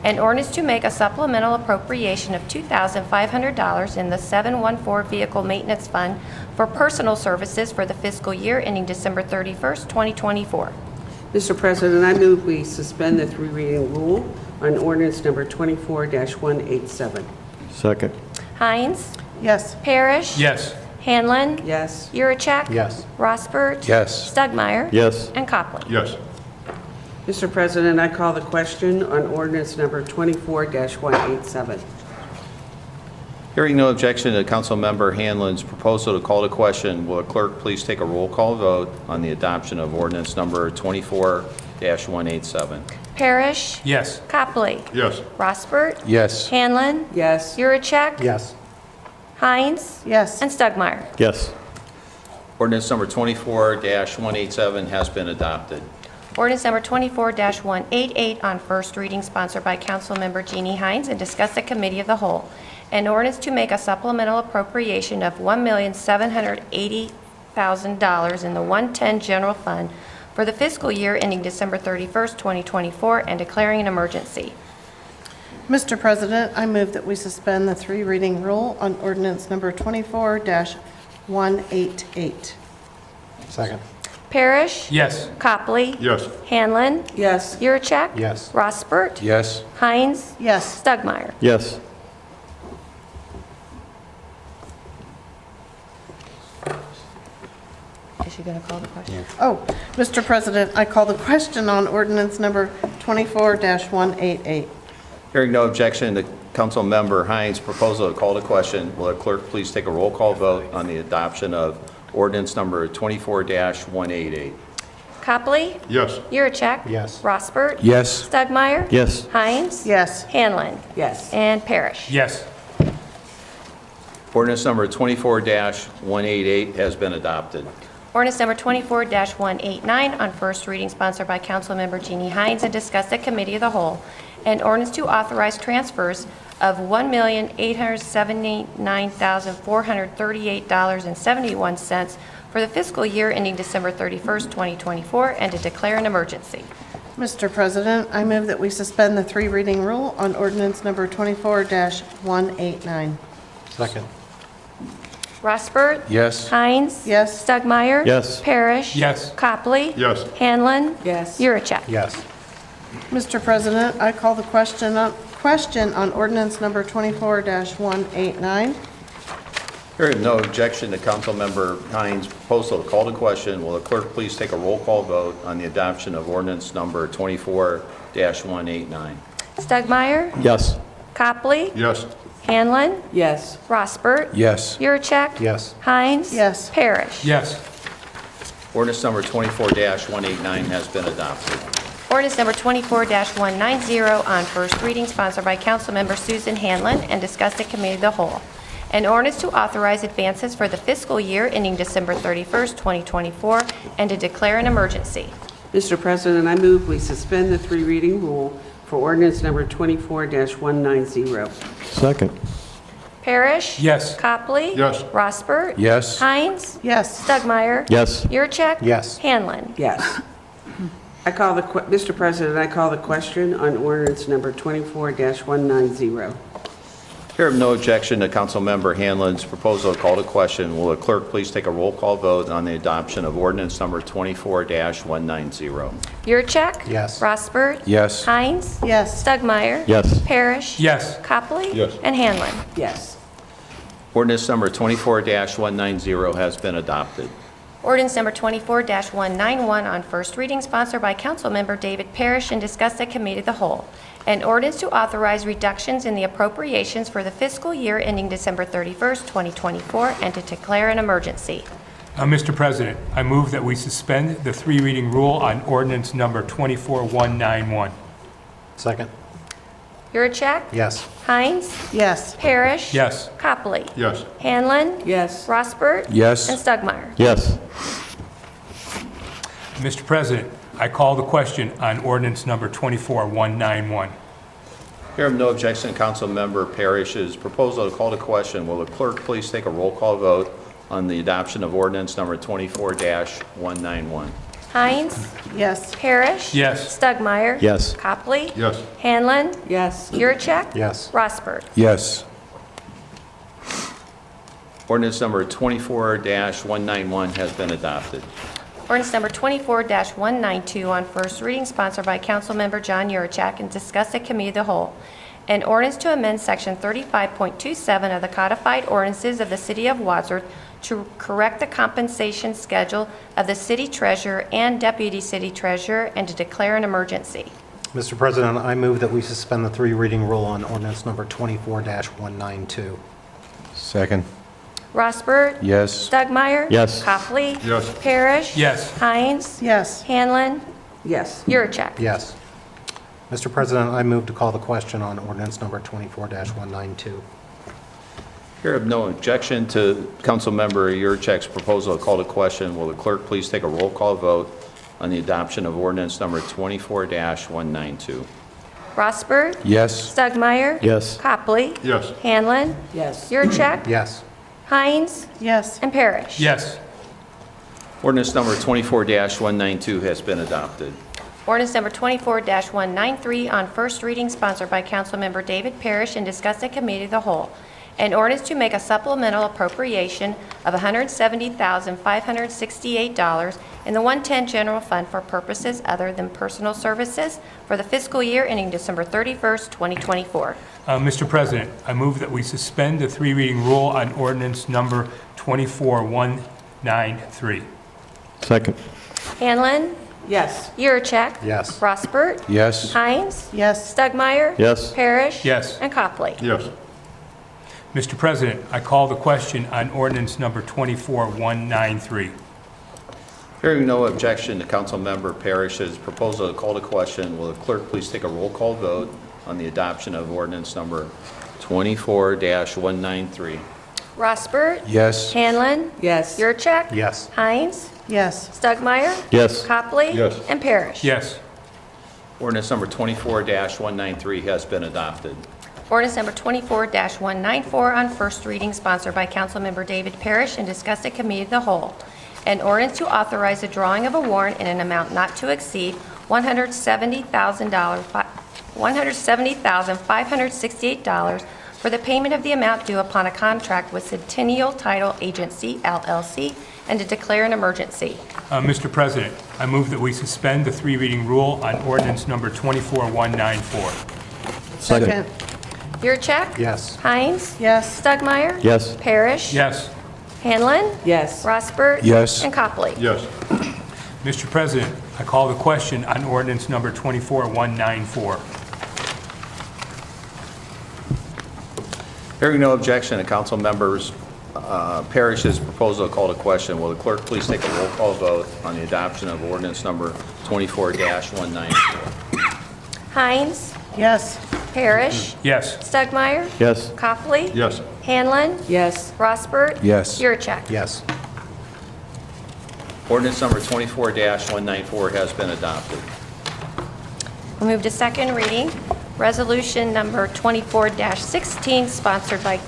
An ordinance to make a supplemental appropriation of $2,500 in the 714 Vehicle Maintenance Fund for personal services for the fiscal year ending December 31st, 2024. Mr. President, I move we suspend the three-reading rule on ordinance number 24-187. Second. Hines? Yes. Parrish? Yes. Hanlon? Yes. Yurcheck? Yes. Rossbert? Yes. Stugmeyer? Yes. And Copley? Yes. Mr. President, I call the question on ordinance number 24-187. Hearing no objection to Councilmember Hanlon's proposal to call to question, will the clerk please take a roll call vote on the adoption of ordinance number 24-187? Parrish? Yes. Copley? Yes. Rossbert? Yes. Hanlon? Yes. Yurcheck? Yes. Hines? Yes. And Stugmeyer? Yes. Ordinance number 24-187 has been adopted. Ordinance number 24-188 on first reading, sponsored by Councilmember Jeannie Hines and discussed at Committee of the Whole. An ordinance to make a supplemental appropriation of $1,780,000 in the 110 General Fund for the fiscal year ending December 31st, 2024, and declaring an emergency. Mr. President, I move that we suspend the three-reading rule on ordinance number 24-188. Second. Parrish? Yes. Copley? Yes. Hanlon? Yes. Yurcheck? Yes. Rossbert? Yes. Hines? Yes. Stugmeyer? Yes. Is she going to call the question? Oh, Mr. President, I call the question on ordinance number 24-188. Hearing no objection to Councilmember Hines' proposal to call to question, will the clerk please take a roll call vote on the adoption of ordinance number 24-188? Copley? Yes. Yurcheck? Yes. Rossbert? Yes. Stugmeyer? Yes. Hines? Yes. Hanlon? Yes. And Parrish? Yes. Ordinance number 24-188 has been adopted. Ordinance number 24-189 on first reading, sponsored by Councilmember Jeannie Hines and discussed at Committee of the Whole. An ordinance to authorize transfers of $1,879,438.71 for the fiscal year ending December 31st, 2024, and to declare an emergency. Mr. President, I move that we suspend the three reading rule on ordinance number 24-189. Second. Rossbert? Yes. Hines? Yes. Stugmeyer? Yes. Parrish? Yes. Copley? Yes. Hanlon? Yes. Yurcheck? Yes. Mr. President, I call the question on ordinance number 24-189. Hearing no objection to Councilmember Hines' proposal to call to question, will the clerk please take a roll call vote on the adoption of ordinance number 24-189? Stugmeyer? Yes. Copley? Yes. Hanlon? Yes. Rossbert? Yes. Yurcheck? Yes. Hines? Yes. Parrish? Yes. Ordinance number 24-189 has been adopted. Ordinance number 24-190 on first reading, sponsored by Councilmember Susan Hanlon and discussed at Committee of the Whole. An ordinance to authorize advances for the fiscal year ending December 31st, 2024, and to declare an emergency. Mr. President, I move we suspend the three reading rule for ordinance number 24-190. Second. Parrish? Yes. Copley? Yes. Rossbert? Yes. Hines? Yes. Stugmeyer? Yes. Yurcheck? Yes. Hanlon? Yes. Mr. President, I call the question on ordinance number 24-190. Hearing no objection to Councilmember Hanlon's proposal to call to question, will the clerk please take a roll call vote on the adoption of ordinance number 24-190? Yurcheck? Yes. Rossbert? Yes. Hines? Yes. Stugmeyer? Yes. Parrish? Yes. Copley? Yes. And Hanlon? Yes. Ordinance number 24-190 has been adopted. Ordinance number 24-191 on first reading, sponsored by Councilmember David Parrish and discussed at Committee of the Whole. An ordinance to authorize reductions in the appropriations for the fiscal year ending December 31st, 2024, and to declare an emergency. Mr. President, I move that we suspend the three reading rule on ordinance number 24-191. Second. Yurcheck? Yes. Hines? Yes. Parrish? Yes. Copley? Yes. Hanlon? Yes. Rossbert? Yes. And Stugmeyer? Yes. Mr. President, I call the question on ordinance number 24-191. Hearing no objection to Councilmember Parrish's proposal to call to question, will the clerk please take a roll call vote on the adoption of ordinance number 24-191? Hines? Yes. Parrish? Yes. Stugmeyer? Yes. Copley? Yes. Hanlon? Yes. Yurcheck? Yes. Rossbert? Yes. Ordinance number 24-191 has been adopted. Ordinance number 24-192 on first reading, sponsored by Councilmember John Yurcheck and discussed at Committee of the Whole. An ordinance to amend Section 35.27 of the codified ordinances of the City of Wadsworth to correct the compensation schedule of the city treasurer and deputy city treasurer and to declare an emergency. Mr. President, I move that we suspend the three reading rule on ordinance number 24-192. Second. Rossbert? Yes. Stugmeyer? Yes. Copley? Yes. Parrish? Yes. Hines? Yes. Hanlon? Yes. Yurcheck? Yes. Mr. President, I move to call the question on ordinance number 24-192. Hearing no objection to Councilmember Yurcheck's proposal to call to question, will the clerk please take a roll call vote on the adoption of ordinance number 24-192? Rossbert? Yes. Stugmeyer? Yes. Copley? Yes. Hanlon? Yes. Yurcheck? Yes. Hines? Yes. And Parrish? Yes. Ordinance number 24-192 has been adopted. Ordinance number 24-193 on first reading, sponsored by Councilmember David Parrish and discussed at Committee of the Whole. An ordinance to make a supplemental appropriation of $170,568 in the 110 General Fund for purposes other than personal services for the fiscal year ending December 31st, 2024. Mr. President, I move that we suspend the three reading rule on ordinance number 24-193. Second. Hanlon? Yes. Yurcheck? Yes. Rossbert? Yes. Hines? Yes. Stugmeyer? Yes. Parrish? Yes. And Copley? Yes. Mr. President, I call the question on ordinance number 24-193. Hearing no objection to Councilmember Parrish's proposal to call to question, will the clerk please take a roll call vote on the adoption of ordinance number 24-193? Rossbert? Yes. Hanlon? Yes. Yurcheck? Yes. Hines? Yes. Stugmeyer? Yes. Copley? Yes. And Parrish? Yes. Ordinance number 24-193 has been adopted. Ordinance number 24-194 on first reading, sponsored by Councilmember David Parrish and discussed at Committee of the Whole. An ordinance to authorize the drawing of a warrant in an amount not to exceed $170,568 for the payment of the amount due upon a contract with Centennial Title Agency, LLC, and to declare an emergency. Mr. President, I move that we suspend the three-reading rule on ordinance number 24194. Second. Yurcheck? Yes. Hines? Yes. Stugmeyer? Yes. Parrish? Yes. Hanlon? Yes. Rossbert? Yes. And Copley? Yes. Mr. President, I call the question on ordinance number 24194. Hearing no objection to council members Parrish's proposal to call to question, will the clerk please take a roll call vote on the adoption of ordinance number 24-194? Hines? Yes. Parrish? Yes. Stugmeyer? Yes. Copley? Yes. Hanlon? Yes. Rossbert? Yes. Yurcheck? Yes. Ordinance number 24-194 has been adopted. We'll move to second reading. Resolution number 24-16,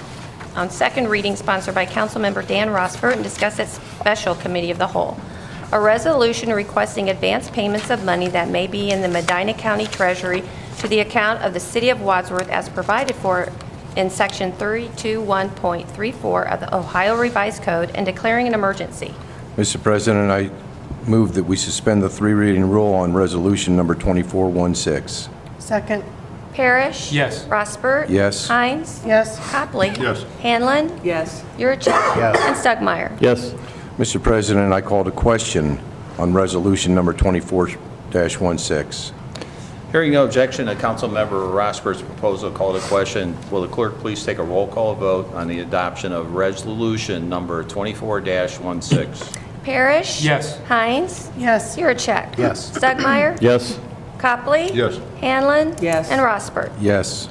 on second reading, sponsored by Councilmember Dan Rossbert and discussed at Special Committee of the Whole. A resolution requesting advance payments of money that may be in the Medina County Treasury to the account of the City of Wadsworth as provided for in Section 321.34 of the Ohio Revised Code and declaring an emergency. Mr. President, I move that we suspend the three-reading rule on resolution number 2416. Second. Parrish? Yes. Rossbert? Yes. Hines? Yes. Copley? Yes. Hanlon? Yes. Yurcheck? Yes. And Stugmeyer? Yes. Mr. President, I call to question on resolution number 24-16. Hearing no objection to Councilmember Rossbert's proposal to call to question, will the clerk please take a roll call vote on the adoption of resolution number 24-16? Parrish? Yes. Hines? Yes. Yurcheck? Yes. Stugmeyer? Yes. Copley? Yes. Hanlon? Yes. And Rossbert? Yes.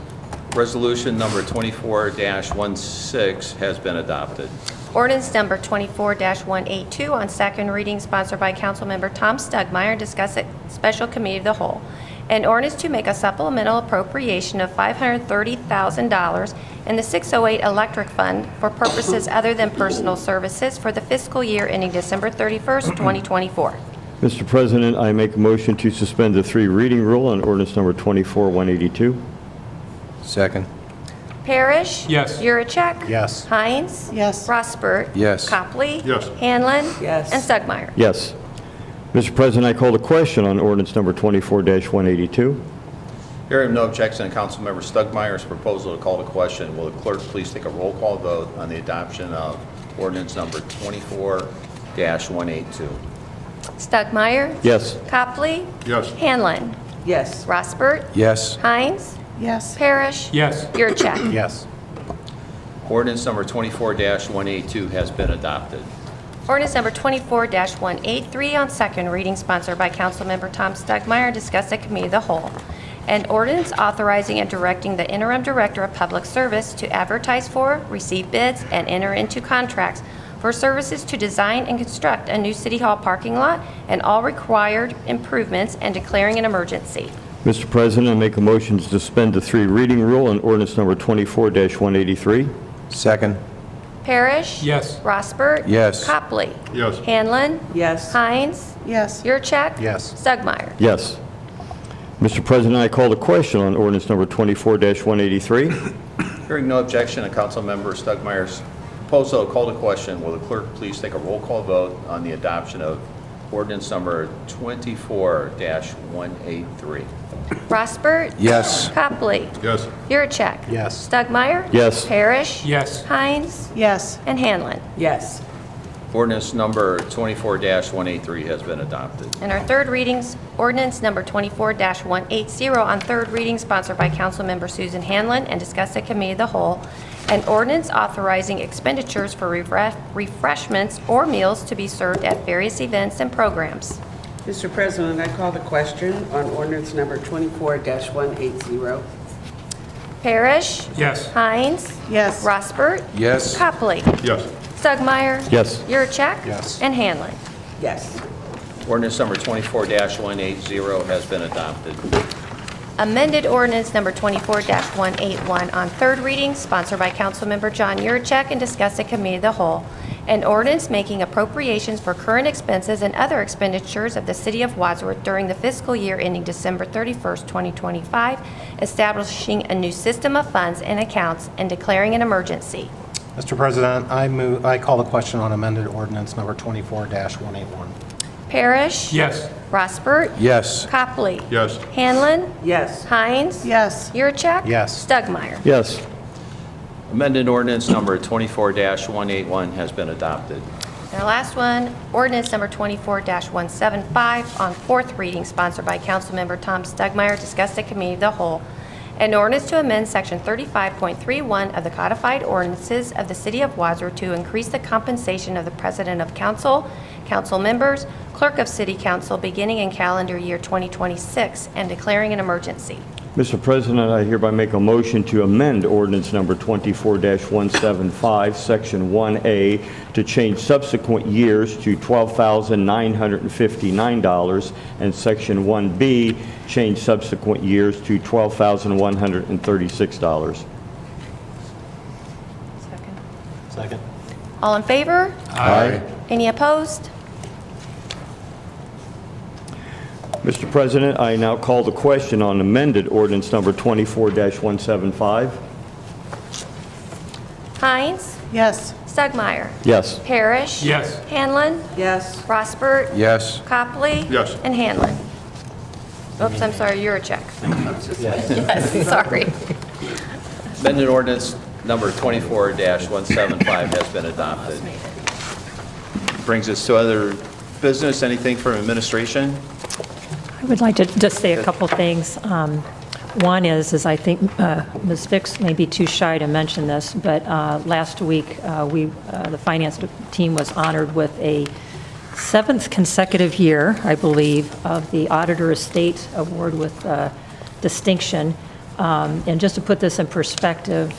Resolution number 24-16 has been adopted. Ordinance number 24-182 on second reading, sponsored by Councilmember Tom Stugmeyer, discussed at Special Committee of the Whole. An ordinance to make a supplemental appropriation of $530,000 in the 608 Electric Fund for purposes other than personal services for the fiscal year ending December 31st, 2024. Mr. President, I make a motion to suspend the three-reading rule on ordinance number 24-182. Second. Parrish? Yes. Yurcheck? Yes. Hines? Yes. Rossbert? Yes. Copley? Yes. Hanlon? Yes. And Stugmeyer? Yes. Mr. President, I call the question on ordinance number 24-182. Hearing no objection to Councilmember Stugmeyer's proposal to call to question, will the clerk please take a roll call vote on the adoption of ordinance number 24-182? Stugmeyer? Yes. Copley? Yes. Hanlon? Yes. Rossbert? Yes. Hines? Yes. Parrish? Yes. Yurcheck? Yes. Ordinance number 24-182 has been adopted. Ordinance number 24-183 on second reading, sponsored by Councilmember Tom Stugmeyer, discussed at Committee of the Whole. An ordinance authorizing and directing the interim director of public service to advertise for, receive bids, and enter into contracts for services to design and construct a new City Hall parking lot and all required improvements and declaring an emergency. Mr. President, I make a motion to suspend the three-reading rule on ordinance number 24-183. Second. Parrish? Yes. Rossbert? Yes. Copley? Yes. Hanlon? Yes. Hines? Yes. Yurcheck? Yes. Stugmeyer? Yes. Mr. President, I call the question on ordinance number 24-183. Hearing no objection to Councilmember Stugmeyer's proposal to call to question, will the clerk please take a roll call vote on the adoption of ordinance number 24-183? Rossbert? Yes. Copley? Yes. Yurcheck? Yes. Stugmeyer? Yes. Parrish? Yes. Hines? Yes. And Hanlon? Yes. Ordinance number 24-183 has been adopted. And our third readings, ordinance number 24-180 on third reading, sponsored by Councilmember Susan Hanlon and discussed at Committee of the Whole. An ordinance authorizing expenditures for refreshments or meals to be served at various events and programs. Mr. President, I call the question on ordinance number 24-180. Parrish? Yes. Hines? Yes. Rossbert? Yes. Copley? Yes. Stugmeyer? Yes. Yurcheck? Yes. And Hanlon? Yes. Ordinance number 24-180 has been adopted. Amended ordinance number 24-181 on third reading, sponsored by Councilmember John Yurcheck and discussed at Committee of the Whole. An ordinance making appropriations for current expenses and other expenditures of the City of Wadsworth during the fiscal year ending December 31st, 2025, establishing a new system of funds and accounts, and declaring an emergency. Mr. President, I call the question on amended ordinance number 24-181. Parrish? Yes. Rossbert? Yes. Copley? Yes. Hanlon? Yes. Hines? Yes. Yurcheck? Yes. Stugmeyer? Yes. Amended ordinance number 24-181 has been adopted. And our last one, ordinance number 24-175 on fourth reading, sponsored by Councilmember Tom Stugmeyer, discussed at committee of the whole. An ordinance to amend section 35.31 of the codified ordinances of the City of Wadsworth to increase the compensation of the president of council, council members, clerk of city council beginning in calendar year 2026, and declaring an emergency. Mr. President, I hereby make a motion to amend ordinance number 24-175, section 1A, to change subsequent years to $12,959, and section 1B, change subsequent years to $12,136. Second. All in favor? Aye. Any opposed? Mr. President, I now call the question on amended ordinance number 24-175. Hines? Yes. Stugmeyer? Yes. Parrish? Yes. Hanlon? Yes. Rossbert? Yes. Copley? Yes. And Hanlon. Oops, I'm sorry, Yurcheck. Yes, sorry. Amended ordinance number 24-175 has been adopted. Brings us to other business. Anything from administration? I would like to just say a couple things. One is I think Ms. Fix may be too shy to mention this, but last week, the finance team was honored with a 7th consecutive year, I believe, of the Auditor Estate Award with distinction. And just to put this in perspective,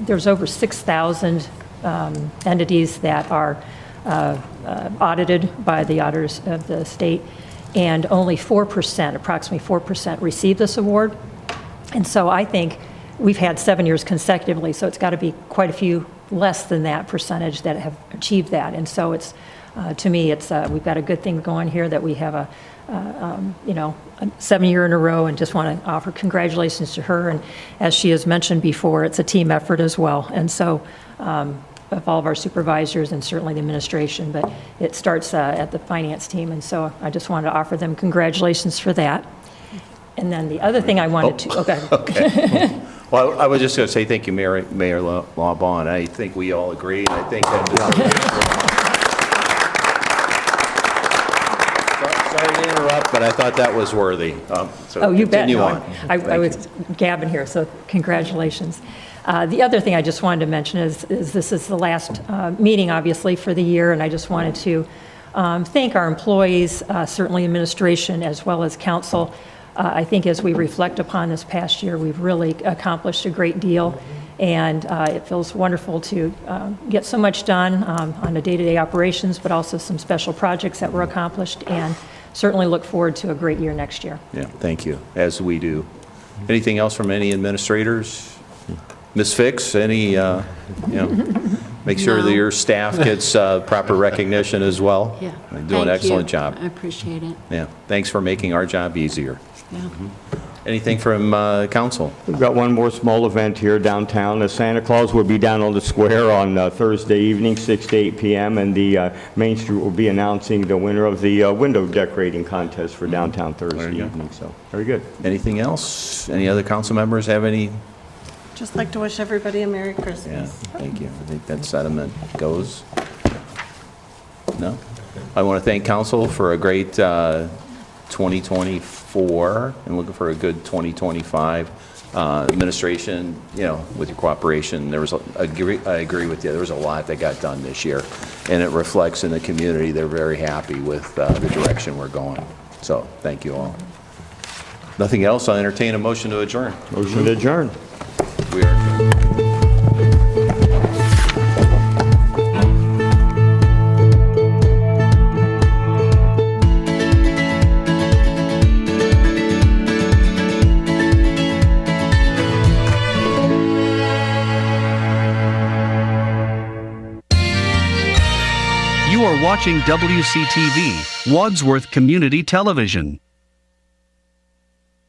there's over 6,000 entities that are audited by the auditors of the state, and only 4%, approximately 4%, receive this award. And so I think we've had 7 years consecutively, so it's got to be quite a few less than that percentage that have achieved that. And so it's, to me, it's we've got a good thing going here that we have a 7 year in a row, and just want to offer congratulations to her. And as she has mentioned before, it's a team effort as well. And so of all of our supervisors and certainly the administration, but it starts at the finance team. And so I just wanted to offer them congratulations for that. And then the other thing I wanted to, okay. Well, I was just going to say thank you, Mayor LaBonne. I think we all agree, and I think that sorry to interrupt, but I thought that was worthy. So You bet. continue No, on. I was gabbing here, so congratulations. The other thing I just wanted to mention is this is the last meeting, obviously, for the year, and I just wanted to thank our employees, certainly administration, as well as council. I think as we reflect upon this past year, we've really accomplished a great deal, and it feels wonderful to get so much done on the day-to-day operations, but also some special projects that were accomplished, and certainly look forward to a great year next year. Yeah, thank you, as we do. Anything else from any administrators? Ms. Fix, any, make sure that your staff gets proper recognition as well? Yeah. They do an excellent job. I appreciate it. Yeah, thanks for making our job easier. Yeah. Anything from council? We've got one more small event here downtown. The Santa Claus will be down on the square on Thursday evening, 6 to 8 p.m., and the Main Street will be announcing the winner of the window decorating contest for downtown Thursday evening. So, very good. Anything else? Any other council members have any? Just like to wish everybody a Merry Yeah, Christmas. thank you. I think that sentiment goes. No? I want to thank council for a great 2024 and looking for a good 2025. Administration, with your cooperation, I agree with you. There was a lot that got done this year, and it reflects in the community. They're very happy with the direction we're going. So, thank you all. Nothing else? I'll entertain a motion to adjourn. Motion to adjourn. We are. You are watching WCTV, Wadsworth Community Television.